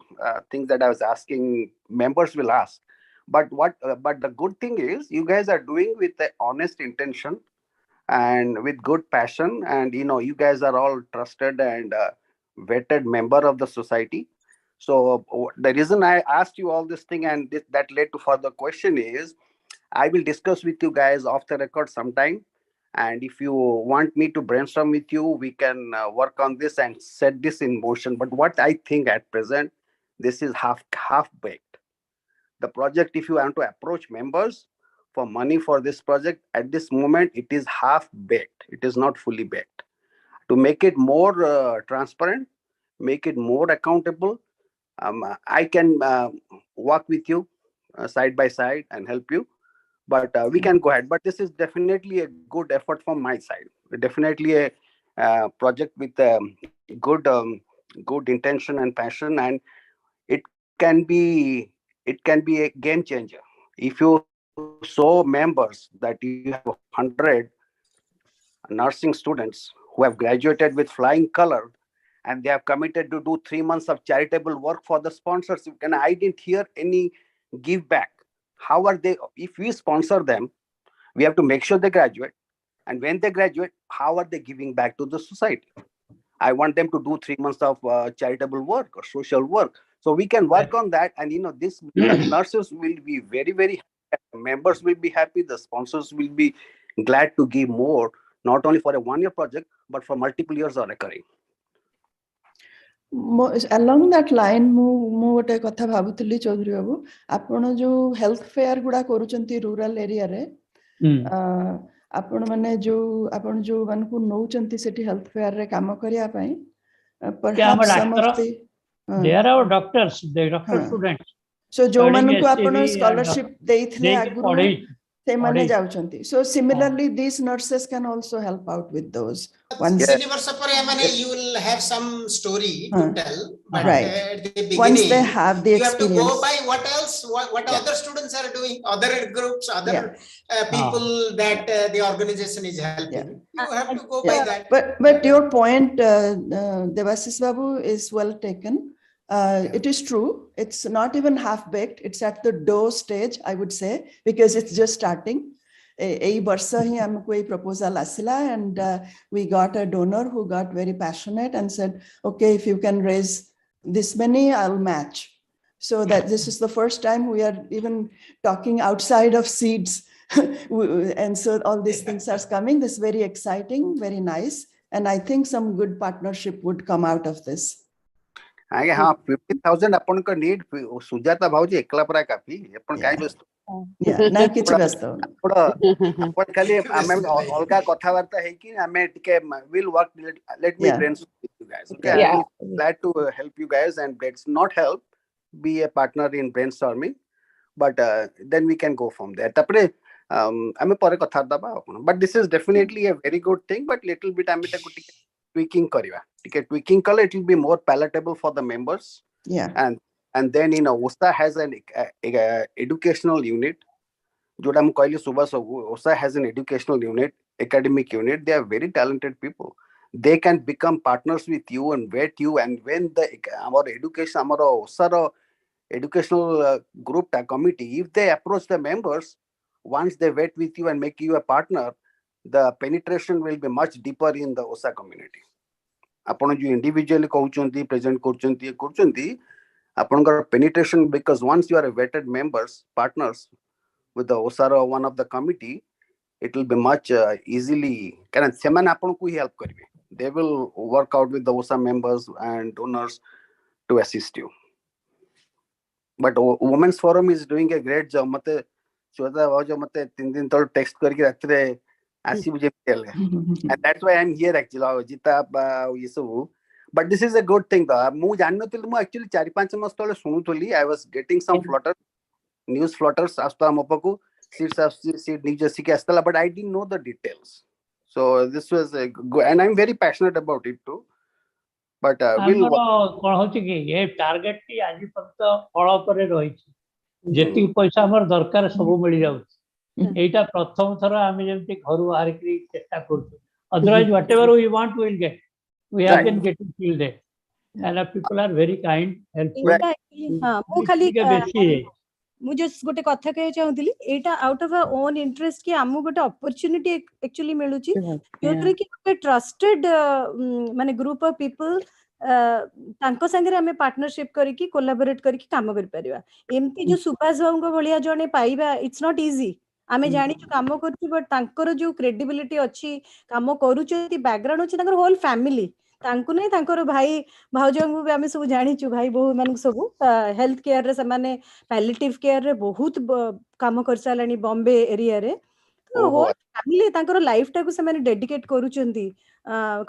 things that I was asking. Members will ask, but the good thing is you guys are doing with the honest intention and with good passion, and you guys are all trusted and vetted member of the society. So the reason I asked you all this thing and that led to further question is, I will discuss with you guys off the record sometime. And if you want me to brainstorm with you, we can work on this and set this in motion. But what I think at present, this is half baked. The project, if you want to approach members for money for this project, at this moment, it is half baked. It is not fully baked. To make it more transparent, make it more accountable, I can work with you side by side and help you. But we can go ahead. But this is definitely a good effort from my side. Definitely a project with good intention and passion, and it can be a game changer. If you show members that you have 100 nursing students who have graduated with flying color, and they have committed to do 3 months of charitable work for the sponsors, and I didn't hear any give back. How are they? If we sponsor them, we have to make sure they graduate, and when they graduate, how are they giving back to the society? I want them to do 3 months of charitable work or social work, so we can work on that. And this nurses will be very, very happy. Members will be happy, the sponsors will be glad to give more, not only for a 1-year project but for multiple years or recurring. Along that line, ମୁଁ ଗୋଟେ କଥା ଭାବୁଥିଲି ଚୌଧୁରୀ ବାବୁ, ଆପଣ ଯୋଉ health fair ଗୁଡା କରୁଛନ୍ତି rural ଏରିଆରେ, ଆପଣ ଯୋଉ ମାନଙ୍କୁ ନଉଛନ୍ତି ସେଠି ହେଲ୍ଥ ଫେୟାର ରେ କାମ କରିବା ପାଇଁ, perhaps some of the there are doctors, the doctor students. So ଯୋଉ ମାନଙ୍କୁ ଆପଣ ସ୍କଲାରशिପ ଦେଇଥିଲେ ଆଗରୁ ସେମାନେ ଯାଉଛନ୍ତି. So similarly, these nurses can also help out with those. You will have some story to tell, but at the beginning, once they have the experience, you have to go by what else, what other students are doing, other groups, other people that the organization is helping. You have to go by that. But your point, Devashish Babu, is well taken. It is true. It's not even half baked. It's at the dough stage, I would say, because it's just starting. A barsa hi humko a proposal asila, and we got a donor who got very passionate and said, okay, if you can raise this many, I'll match. So that this is the first time we are even talking outside of seeds. And so all these things are coming. This is very exciting, very nice. And I think some good partnership would come out of this. आगे हाँ 50,000 अपन का need Sujata भाऊजी एकला परा काफी अपन काई व्यस्त ना किछ व्यस्त अपन खाली हमें अलगा कथा वार्ता है कि हमें टिके will work let me brainstorm with you guys. Okay, I'm glad to help you guys, and let's not help, be a partner in brainstorming, but then we can go from there. tapre हमें परे कथा दबा, but this is definitely a very good thing, but little bit हमें ताको tweaking kariba. Tweaking color, it will be more palatable for the members. And then OSA has an educational unit. Joda mu kahili subha sabu, OSA has an educational unit, academic unit. They are very talented people. They can become partners with you and vet you. And when our education, our OSA educational group committee, if they approach the members, once they vet with you and make you a partner, the penetration will be much deeper in the OSA community. Upon you individually present upon penetration, because once you are a vetted members, partners with the OSA or one of the committee, it will be much easily. Help they will work out with the OSA members and donors to assist you. But Women's Forum is doing a great job. Mate tin din tol text karke ratre and that's why I'm here actually. Jita yesu But this is a good thing though. ମୁଁ ଜାଣିନଥିଲି, ମୁଁ actually 4-5 ମାସ ତଳେ ଶୁଣୁଥିଲି. I was getting some flutter news flutters ଆସୁଥିଲା ମୋ ପାଖକୁ, seats ଆସୁଛି, seat news ଆସିକି ଆସିଥିଲା, but I didn't know the details. So this was and I'm very passionate about it too. But ଆମର କଣ ହଉଛି କି ଏ ଟାର୍ଗେଟ ଟି ଆଜି ପର୍ଯ୍ୟନ୍ତ ଫଳ ଉପରେ ରହିଛି। ଯେତିକି ପଇସା ଆମର ଦରକାର ସବୁ ମିଳିଯାଉଛି। ଏଇଟା ପ୍ରଥମ ଥର ଆମେ ଯେମିତି ଘରୁ ବାହାରିକି ଚେଷ୍ଟା କରୁଛୁ। Otherwise, whatever we want, we will get. We have been getting till there. And people are very kind, helpful. हाँ ମୁଁ खाली ମୁଁ just ଗୋଟେ କଥା କହିବାକୁ ଚାହୁଁଥିଲି, ଏଇଟା ଆଉଟ୍ ଅଫ୍ ଆवर ଓନ୍ ଇଣ୍ଟରେଷ୍ଟ କି ଆମକୁ ଗୋଟେ ଅପରଚ୍ୟୁନିଟି ଆକ୍ଚୁଆଲି ମିଳୁଛି, ଯୋଉଥିରେ କି ଗୋଟେ ଟ୍ରଷ୍ଟେଡ ମାନେ ଗ୍ରୁପ ଅଫ ପିପଲ ତାଙ୍କ ସାଙ୍ଗରେ ଆମେ ପାର୍ଟନରସିପ କରିକି କୋଲାବୋରେଟ କରିକି କାମ କରିପାରିବା। ଏମିତି ଯୋଉ ସୁଭାଷ ବାବୁଙ୍କ ଭଳିଆ ଜଣେ ପାଇବା ଇଟ୍ସ ନଟ୍ ଇଜି। ଆମେ ଜାଣିଛୁ କାମ କରୁଛୁ, ବଟ୍ ତାଙ୍କର ଯୋଉ କ୍ରେଡିବିଲିଟି ଅଛି, କାମ କରୁଛନ୍ତି, ବ୍ୟାକଗ୍ରାଉଣ୍ଡ ଅଛି, ତାଙ୍କର ହୋଲ ଫ୍ୟାମିଲି, ତାଙ୍କୁ ନାହିଁ ତାଙ୍କର ଭାଇ ଭାଉଜଙ୍କୁ ବି ଆମେ ସବୁ ଜାଣିଛୁ, ଭାଇ ବୋହୂ ମାନଙ୍କୁ ସବୁ ହେଲ୍ଥ କେୟାରରେ ସେମାନେ ପାଲିଏଟିଭ କେୟାରରେ ବହୁତ କାମ କରିସାରିଲାଣି ବମ୍ବେ ଏରିଆରେ। ହୋଲ ଫ୍ୟାମିଲି ତାଙ୍କର ଲାଇଫଟାକୁ ସେମାନେ ଡେଡିକେଟ କରୁଛନ୍ତି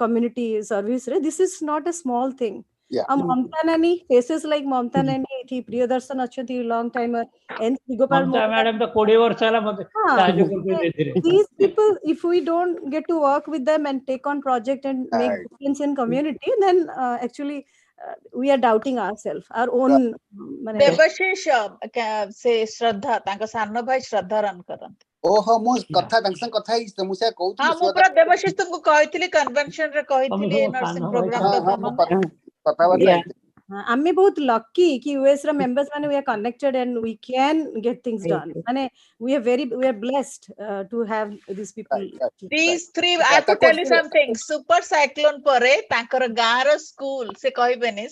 କମ୍ୟୁନିଟି ସର୍ଭିସରେ। This is not a small thing. ଆଉ ମମତା ନାନୀ, ଫେସେସ୍ ଲାଇକ୍ ମମତା ନାନୀ, ଏଠି ପ୍ରିୟଦର୍ଶନ ଅଛନ୍ତି ଲଙ୍ଗ ଟାଇମର, ଏନ୍ ଗୋପାଳ ମ୍ୟାଡାମ ତ 20 ବର୍ଷ ହେଲା ମତେ ସାହାଯ୍ୟ କରୁଛନ୍ତି ଏଥିରେ। These people, if we don't get to work with them and take on project and make difference in community, then actually we are doubting ourselves, our own. Debasish ସେ ଶ୍ରଦ୍ଧା ତାଙ୍କ ସାନ ଭାଇ ଶ୍ରଦ୍ଧା ରନ୍ କରନ୍ତି। ଓହୋ, ମୁଁ କଥା ତାଙ୍କ ସାଙ୍ଗେ କଥା ହେଇଛି ତ, ମୁଁ ସେ କହୁଥିଲି। ହଁ, ମୁଁ ପୁରା ଦେବଶିଷ ତୁମକୁ କହିଥିଲି କନଭେନସନ ରେ କହିଥିଲି ନର୍ସିଂ ପ୍ରୋଗ୍ରାମ କଥା ଆମେ ବହୁତ ଲକି କି ୟୁଏସ୍ ର ମେମ୍ବର୍ସ ମାନେ we are connected and we can get things done. ମାନେ we are blessed to have these people. These three, I have to tell you something. Super cyclone ପରେ ତାଙ୍କର ଗାଁର ସ୍କୁଲ, ସେ କହିବେନି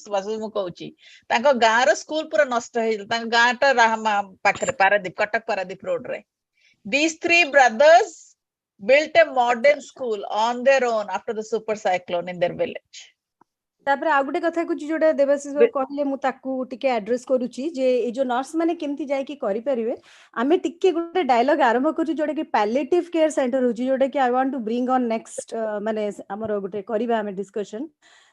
ମୁଁ କହୁଛି, ତାଙ୍କ ଗାଁର ସ୍କୁଲ ପୁରା ନଷ୍ଟ ହେଇଥିଲା। ତାଙ୍କ ଗାଁଟା ରାହାମା ପାଖରେ, ପାରାଦୀପ, କଟକ ପାରାଦୀପ ରୋଡରେ। These three brothers built a modern school on their own after the super cyclone in their village. ତାପରେ ଆଉ ଗୋଟେ କଥା କହୁଛି ଯୋଉଟା ଦେବାଶିଷ ବାବୁ କହିଲେ, ମୁଁ ତାକୁ ଟିକେ ଆଡ୍ରେସ କରୁଛି ଯେ ଏଇ ଯୋଉ ନର୍ସ ମାନେ କେମିତି ଯାଇକି କରିପାରିବେ। ଆମେ ଟିକେ ଗୋଟେ ଡାୟଲଗ ଆରମ୍ଭ କରୁଛୁ ଯୋଉଟା କି ପାଲିଏଟିଭ କେୟାର ସେଣ୍ଟର ହଉଛି, ଯୋଉଟା କି I want to bring on next, ମାନେ ଆମର ଗୋଟେ କରିବା ଆମେ ଡିସ୍କସନ।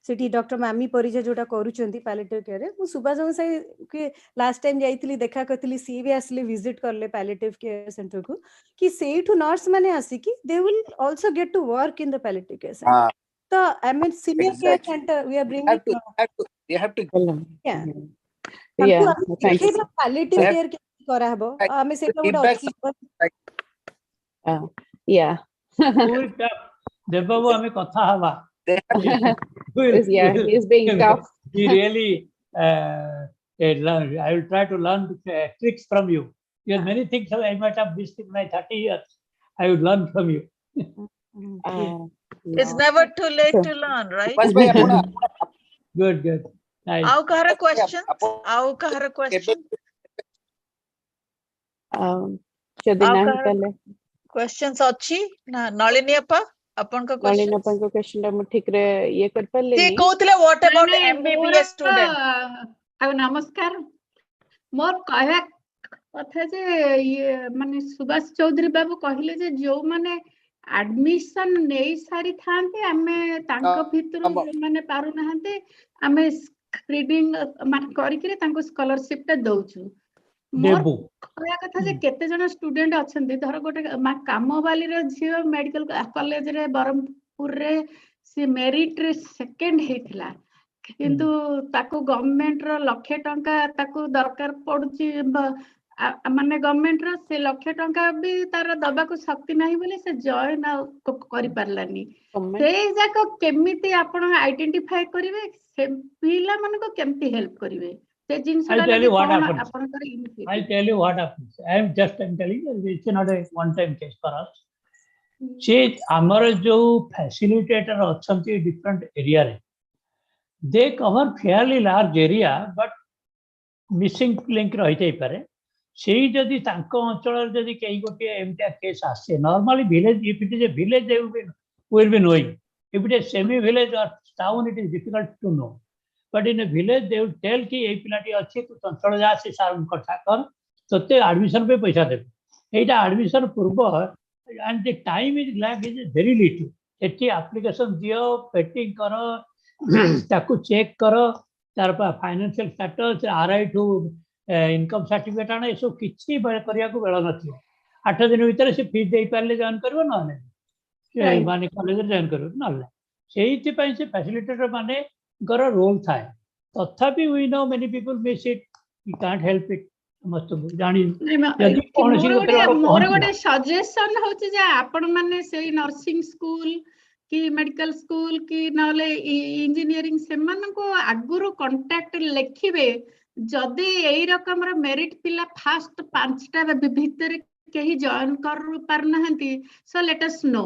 ସେଠି ଡକ୍ଟର ମାମି ପରିଜା ଯୋଉଟା କରୁଛନ୍ତି ପାଲିଏଟିଭ କେୟାରରେ, ମୁଁ ସୁଭାଷ ବାବୁଙ୍କ ସାଙ୍ଗେ ଲାଷ୍ଟ ଟାଇମ ଯାଇଥିଲି, ଦେଖା କରିଥିଲି, ସିଏ ବି ଆସିଲେ ଭିଜିଟ କଲେ ପାଲିଏଟିଭ କେୟାର ସେଣ୍ଟରକୁ, କି ସେଇଠୁ ନର୍ସ ମାନେ ଆସିକି they will also get to work in the palliative care centre. So I mean senior care center we are bringing. They have to. Yeah. Thank you. Palliative care kora habo. Ame seta goda achi. Yeah. Debabu ame katha haba. Yeah, he's being tough. He really I will try to learn tricks from you. Because many things I might have missed in my 30 years. I would learn from you. It's never too late to learn, right? Good. Nice. How kahara question? Questions achi na Nalini appa apanka question. Nalini appanka question ta mu thik re ye kar parle ni kothile what about MBBS student? नमस्कार मोर कहया कथा जे ये माने सुभाष चौधरी बाबू कहले जे जो माने admission नै सारी थांते आमे तांको भितरु माने पारु नहंते आमे रीडिंग माने करि के तांको स्कॉलरशिप ता दउछु। मोर कहया कथा जे केते जण स्टूडेंट अछंती, धर गोटे कामवाली रे झियो मेडिकल कॉलेज रे बरमपुर रे से मेरिट रे सेकंड हेथिला, किंतु ताको गवर्नमेंट रो लाख टंका ताको दरकार पडुची, माने गवर्नमेंट रो से लाख टंका भी तार दबा को शक्ति नाही बोले से जॉइन करि परलानी। से जाको केमिति आपण आइडेंटिफाई करिवे, से पिला मन को केमिति हेल्प करिवे, से जिंस I tell you what happens. I am telling you, it's not a one time case for us. से हमर जो फैसिलिटेटर अछंती डिफरेंट एरिया रे, they cover fairly large area, but missing link रही जाई पारे। सेही जदि तांको अंचल जदि कई गोटे एमटा केस आसे, normally village, if it is a village they will be knowing. If it is semi village or town it is difficult to know, but in a village they will tell कि ए पिलाटी अछि तू अंचल जा से सार कथा कर तते एडमिशन पे पैसा दे। एटा एडमिशन पूर्व and the time is lag is very little. Eighty application दियो, पेटिंग करो, ताकू चेक कर तार फाइनेंशियल स्टेटस आरआई ठू इनकम सर्टिफिकेट आने ये सब किसी करिया को बेल न 8 दिन भितर से फीस दे पारे जॉइन कर माने कॉलेज जॉइन कर से फैसिलिटेटर माने रोल थाए तथापि we know many people miss it we can't help it समस्त जानी यदि कौन सी मोर गोटे सजेशन होची जे आपण माने सेई नर्सिंग स्कूल कि मेडिकल स्कूल कि नाले इंजीनियरिंग से मन को आगुरु कांटेक्ट लिखिबे जदि एई रकम रो मेरिट पिला फास्ट 5टा भीतर केही जॉइन कर पार नहंती सो लेट अस नो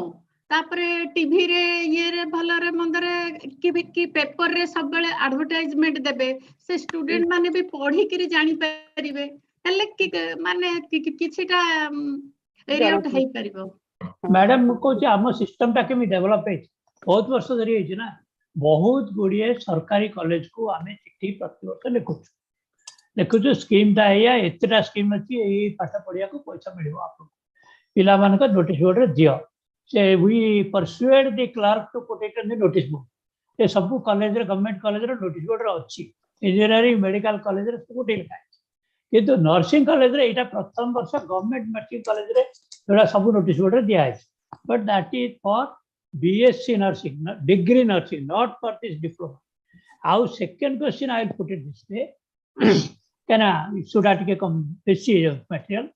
तापरे टीवी रे ये रे भल रे मंद रे कि पेपर रे सब बेले एडवर्टाइजमेंट देबे से स्टूडेंट माने भी पढ़ी करी जानि परिबे हेले कि माने किछिटा एरिया उठ हेई परिबो मैडम मु कहूँ आम सिस्टम टा केमी डेवलप है बहुत वर्ष धरी ना बहुत गुड़िए सरकारी कॉलेज को आम चिठी प्रति वर्ष लिखुचु स्कीम टा या एतटा स्कीम अच्छी पाठ पढ़िया को पैसा मिल पिला नोटिस बोर्ड दियो से we persuade the clerk to put it in the notice board ये सब college government college notice board अच्छी इंजीनियरिंग मेडिकल कॉलेज सब लिखा किंतु नर्सिंग कॉलेज यहाँ प्रथम वर्ष गवर्नमेंट मेडिकल कॉलेज जोड़ा सब नोटिस बोर्ड दिखाई but that is for BSc nursing degree nursing not for this diploma आउ second question I will put it this way क्या इश्यूटा टे कम बेसी मटेरियल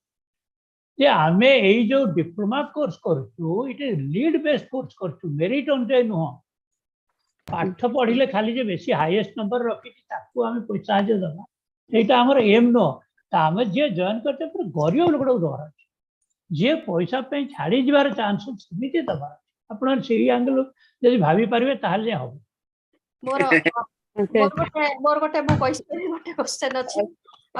जे आमे यही जो डिप्लोमा कोर्स करूँ इट लीड बेस्ड कोर्स करूँ मेरिट अनुसार नुह पाठ पढ़ले खाली जे बेसी हाईएस्ट नंबर रखी आम पैसा दबा यहाँ आम एम नुह आम जी जॉइन करते गरीब लोक दबार जी पैसा छाड़ी जबार चांस सेमती दबार आप एंगल जब भाभी पारे ताल हम मोर गोटे क्वेश्चन अछि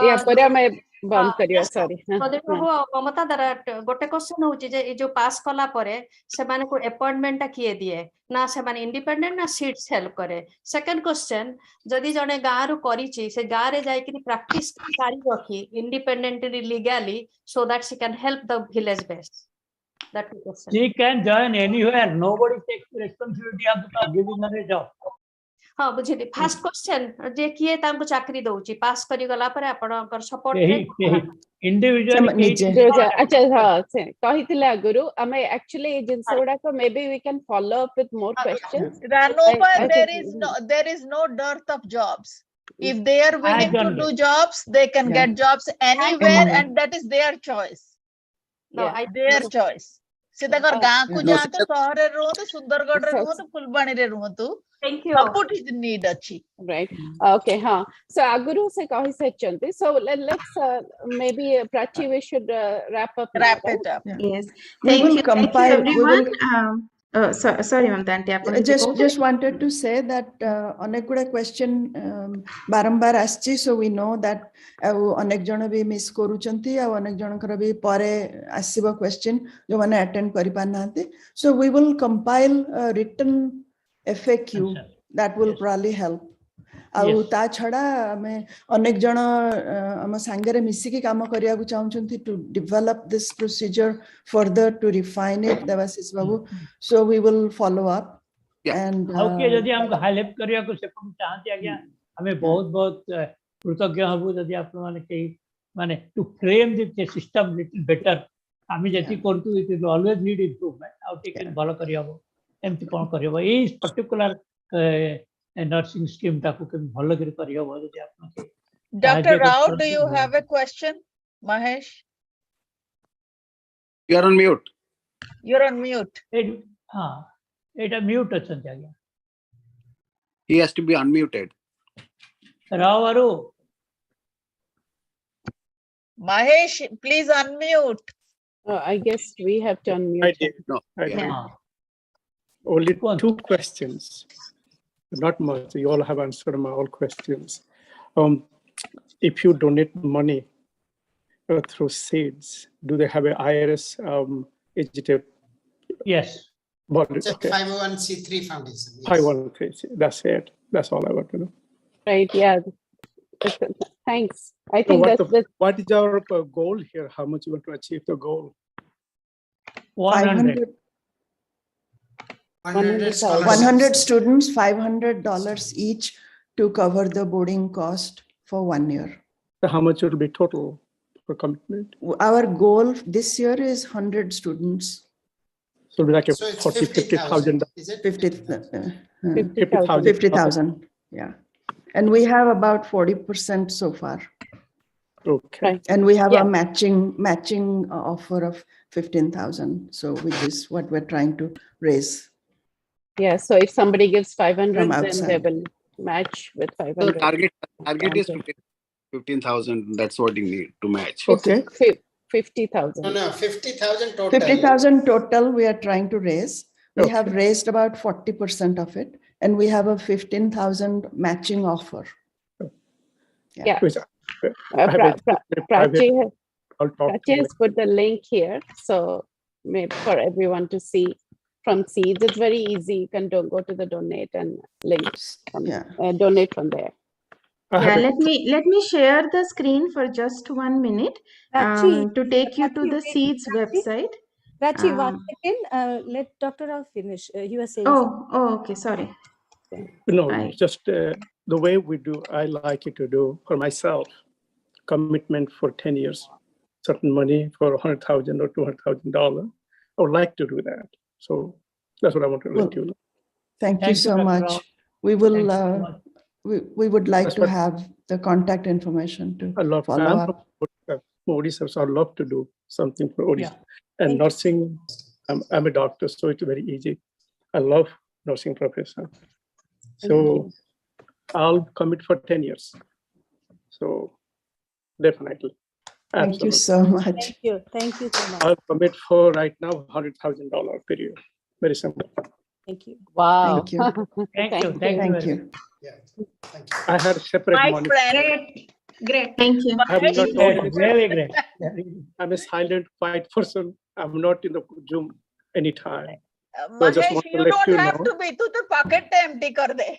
या पर मैं बंद करियो सॉरी प्रभु ममता द्वारा गोटे क्वेश्चन होची जे जो पास कला परे से माने को अपॉइंटमेंट किए दिए ना से माने इंडिपेंडेंट ना सीट्स हेल्प करे सेकंड क्वेश्चन जदी जने गां रु करिची से गां रे जाई कि प्रैक्टिस करी रखी independently legally so that she can help the village best that question she can join anywhere nobody takes responsibility of giving her a job हाँ बुझिली फर्स्ट क्वेश्चन जे किए तांको चाकरी दउची पास करी गला पर आपनकर सपोर्ट रे इंडिविजुअल अच्छा हाँ कहिथिले आगुरु हमें एक्चुअली ए जिंस गुडा को maybe we can follow up with more questions there is no dearth of jobs if they are willing to do jobs they can get jobs anywhere and that is their choice their choice से तकर गां को जा तो शहर रे रहतो सुंदरगढ़ रे रहतो फुलबाणी रे रहतो thank you support is need अच्छी राइट ओके हाँ सो आगुरु से कहि सचंती so let's may be Prachi we should wrap it up yes thank you everyone sorry ma'am aunty just wanted to say that अनेक गुडा क्वेश्चन बारंबार आछि so we know that अनेक जण भी मिस करूचंती आ अनेक जणकर भी परे आसीबो क्वेश्चन जो माने अटेंड करि पानांती so we will compile a written FAQ that will probably help आउ ता छड़ा हमें अनेक जण हम संगे मिसिकी काम करिया को चाहउछंती to develop this procedure further to refine it Debashish babu so we will follow up and okay यदि हम हेल्प करिया को से चाहते आज्ञा हमें बहुत बहुत कृतज्ञ हबु यदि आप माने के माने to frame the system little better आमी जति करतु it will always need improvement आउ टेकन भलो करियाबो एमति कोन करियाबो ए particular nursing scheme taku ke bhalo kari kariyo jodi apna Dr. Rao, do you have a question? Mahesh, you are on mute. You're on mute. Ha eta mute achante agya He has to be unmuted. Rao aru Mahesh, please unmute. I guess we have to unmute. I did. No, I did. Only 2 questions. Not much. You all have answered my all questions. If you donate money through seeds, do they have an IRS? Is it a yes? It's a 501c3 foundation. Yes. 501c3. That's it. That's all I want to know. Right. Yeah. Thanks. I think what is our goal here? How much you want to achieve the goal? 100. 100,000. 100 students, $500 each to cover the boarding cost for 1 year. So how much will be total for commitment? Our goal this year is 100 students. So it'll be like a So it's 40, 50,000. Is it 50,000. 50,000. Yeah. And we have about 40% so far. Okay. Right. And we have Yeah. a matching offer of 15,000. So which is what we're trying to raise. Yeah, so if somebody gives 500, From then they outside. will match with So 500. target is 15,000. That's what you need to match. Okay. 50,000. No, 50,000 total. 50,000 total we are trying to raise. We have Okay. raised about 40% of it, and we have a 15,000 matching offer. Yeah. Which I have a private. Prachi I'll talk to Prachi you. has put the link here, so maybe for everyone to see from Seeds. It's very easy. You can go to the donate and links. Donate from there. Yeah, let me share the screen for just 1 minute to take you to the Seeds website. Prachi, 1 second. Let Dr. Rao finish. You were saying something. Okay, sorry. No, just the way we do, I like it to do for myself, commitment for 10 years, certain money for $100,000 or $200,000. I would like to do that. So that's what I want to let you know. Thank you so Dr. much. Rao. We will. Thank you so much. We would like That's to what- have the contact information to I love follow I'm up. from Odisha, so I love to do something for Odisha. Yeah. And nursing, I'm a doctor, so it's very easy. I love nursing profession. So I'll commit for 10 years. So definitely. Thank you Absolutely. so much. Thank you. Thank you so much. I'll commit for right now $100,000 per year. Very simple. Thank you. Wow. Thank you. Thank you. Thank you. Thank very you. I had separate My money. friend. Great. Thank you. I'm Mahesh, not you told much. anything. Very great. I'm a silent, quiet person. I'm not in the Zoom anytime. So I just Mahesh, want to you let don't you have know. to be. Tu to pocket empty kar de.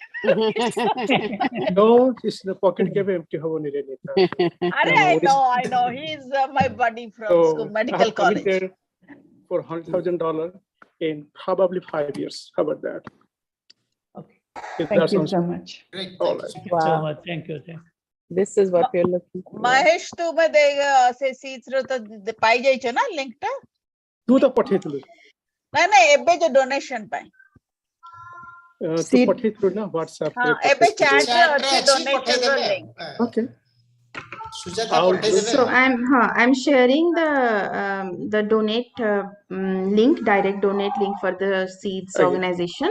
No, this the pocket ke empty ho nahi rehta. I know. He's my buddy from school, So I medical have college. committed for $100,000 in probably 5 years. How about that? Okay. If Thank that you sounds so much. Great. all Thank right. you. Thank you so Wow. much. Thank you. Thank you. This is what we're looking for. Mahesh, tu me se seats ro to pai jaicho na link ta. तू तो पठेइथिलु Na ebe jo donation pai. तू पठेइथिलु ना WhatsApp Ha, पे ebe chat Chat re रे achi अच्छी donation पठेइ ro देबे। link. Okay. Sujata I'll पठेइ do- देबे। So I'm sharing the donate link, direct donate link for the Seeds Okay. organization.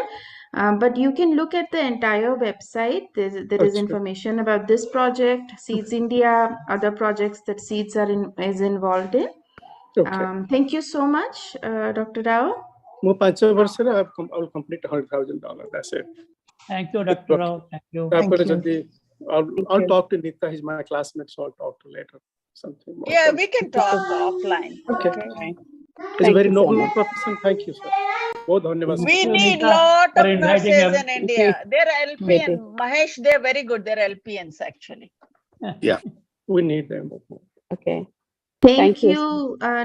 But you can look at the entire website. There is Achha. information about this project, Seeds India, other projects that Seeds is involved in. Okay. Thank you so much, Dr. Rao. ମୁଁ 5 ବର୍ଷରେ I'll complete $100,000. That's it. Thank you, Dr. Rao. Thank you. ତାପରେ you. ଯଦି I'll talk to Nita. He's my classmate, so I'll talk to later. Something more. Yeah, we can talk offline. Okay. Right. It's a Thank very you so noble much. profession. Thank you, sir. बहुत धन्यवाद. We you, need Nita, lot for of inviting nurses us. in India. They're Maybe. LPN. Mahesh, they're very good. They're LPNs actually. Yeah, we need them. Okay. Thank you. you,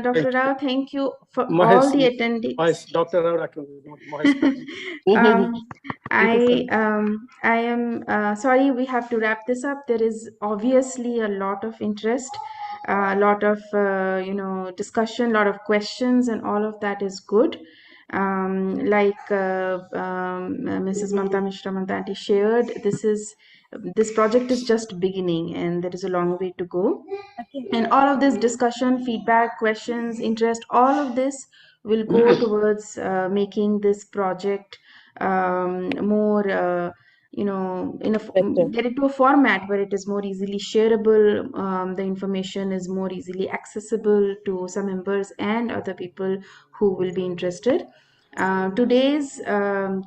Dr. Rao. Thank you for all Mahesh, the attendees. Mahesh, Dr. Rao, Mahesh. I am sorry, we have to wrap this up. There is obviously a lot of interest, a lot of discussion, a lot of questions, and all of that is good. Like Mrs. Mamta Mishra Mantanti shared, this project is just beginning, and there is a long way to go. And all of this discussion, feedback, questions, interest, all of this will go towards making this project more, get it to a format where it is more easily shareable. The information is more easily accessible to some members and other people who will be interested. Today's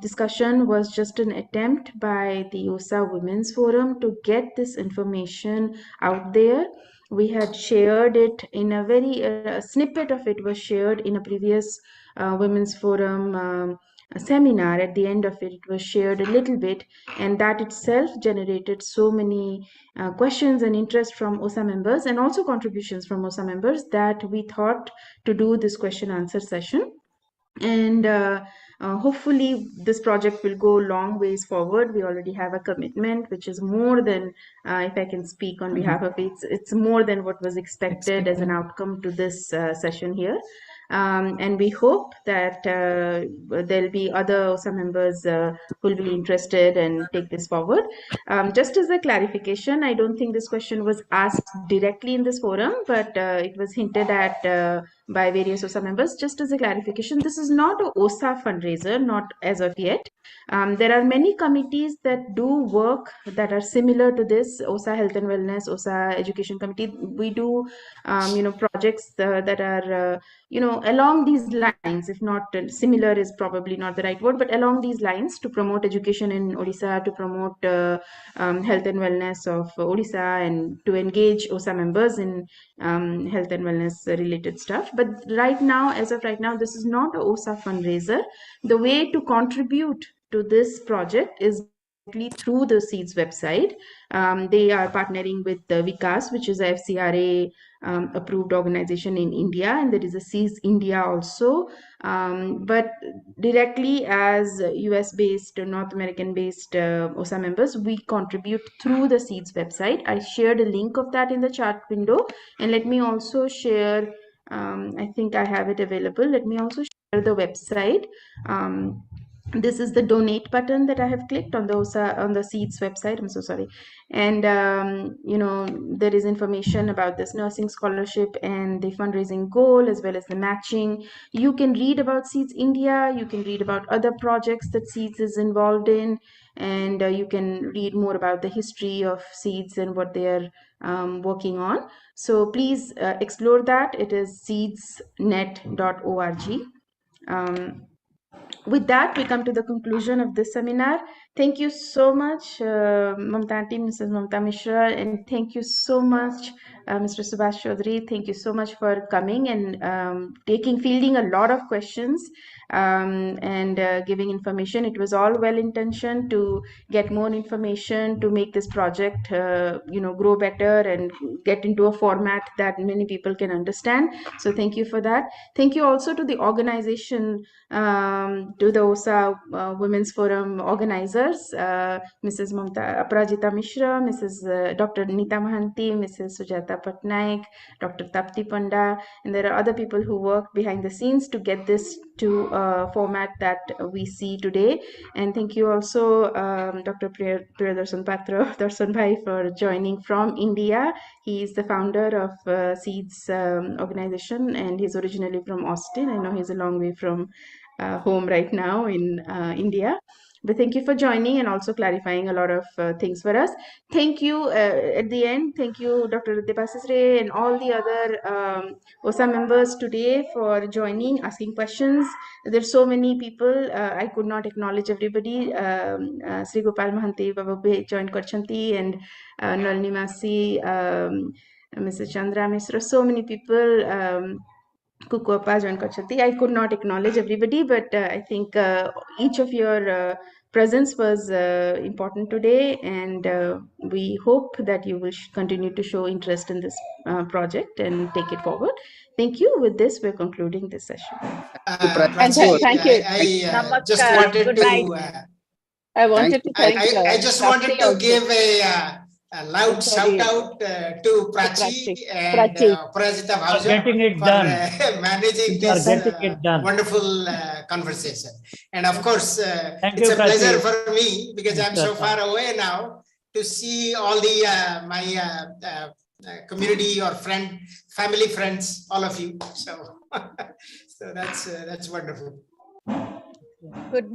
discussion was just an attempt by the OSA Women's Forum to get this information out there. We had shared it in a very snippet of it was shared in a previous Women's Forum seminar. At the end of it, it was shared a little bit, and that itself generated so many questions and interest from OSA members and also contributions from OSA members that we thought to do this question answer session. And Hopefully, this project will go long ways forward. We already have a commitment, which is more than, if I can speak on behalf of it, it's more than what was expected as an outcome to this session here. And we hope that there'll be other OSA members who will be interested and take this forward. Just as a clarification, I don't think this question was asked directly in this forum, but it was hinted at by various OSA members. Just as a clarification, this is not an OSA fundraiser, not as of yet. There are many committees that do work that are similar to this, OSA Health and Wellness, OSA Education Committee. We do, projects that are, along these lines, if not similar is probably not the right word, but along these lines to promote education in Odisha, to promote health and wellness of Odisha, and to engage OSA members in health and wellness related stuff. But right now, as of right now, this is not a OSA fundraiser. The way to contribute to this project is through the SEEDS website. They are partnering with Vikas, which is a FCRA approved organization in India, and there is a SEEDS India also. But directly as US based, North American based OSA members, we contribute through the SEEDS website. I shared a link of that in the chat window, and let me also share, I think I have it available. Let me also share the website. This is the donate button that I have clicked on the SEEDS website. I'm so sorry. And, there is information about this nursing scholarship and the fundraising goal, as well as the matching. You can read about SEEDS India. You can read about other projects that SEEDS is involved in. And you can read more about the history of SEEDS and what they are working on. So please explore that. It is seedsnet.org. With that, we come to the conclusion of this seminar. Thank you so much, Mamta Aunty, Mrs. Mamta Mishra, and thank you so much, Mr. Subhash Chaudhary. Thank you so much for coming and fielding a lot of questions and giving information. It was all well-intentioned to get more information, to make this project, grow better and get into a format that many people can understand. So thank you for that. Thank you also to the organization, to the OSA Women's Forum organizers, Mrs. Mamta Aparajita Mishra, Mrs. Dr. Nita Mahanti, Mrs. Sujata Patnaik, Dr. Tapti Panda, and there are other people who work behind the scenes to get this to a format that we see today. And thank you also, Dr. Priyadarshan Patra, Darshan Bhai, for joining from India. He is the founder of SEEDS organization, and he's originally from Austin. I know he's a long way from home right now in India. But thank you for joining and also clarifying a lot of things for us. Thank you at the end. Thank you, Dr. Debashish Ray, and all the other OSA members today for joining, asking questions. There's so many people. I could not acknowledge everybody. Sri Gopal Mahanti Babu joined Karchanti, and Nalini Masi, Mrs. Chandra Misra, so many people. Kukuapa joined Karchanti. I could not acknowledge everybody, but I think each of your presence was important today, and we hope that you will continue to show interest in this project and take it forward. Thank you. With this, we're concluding this session. Thank you. I just wanted to. I wanted to thank. I just wanted to give a loud shout out to Prachi and Parajita Bhavja for managing this wonderful conversation. And of course, it's a pleasure for me, because I'm so far away now, to see all the my community or family friends, all of you. So, so that's wonderful. Good.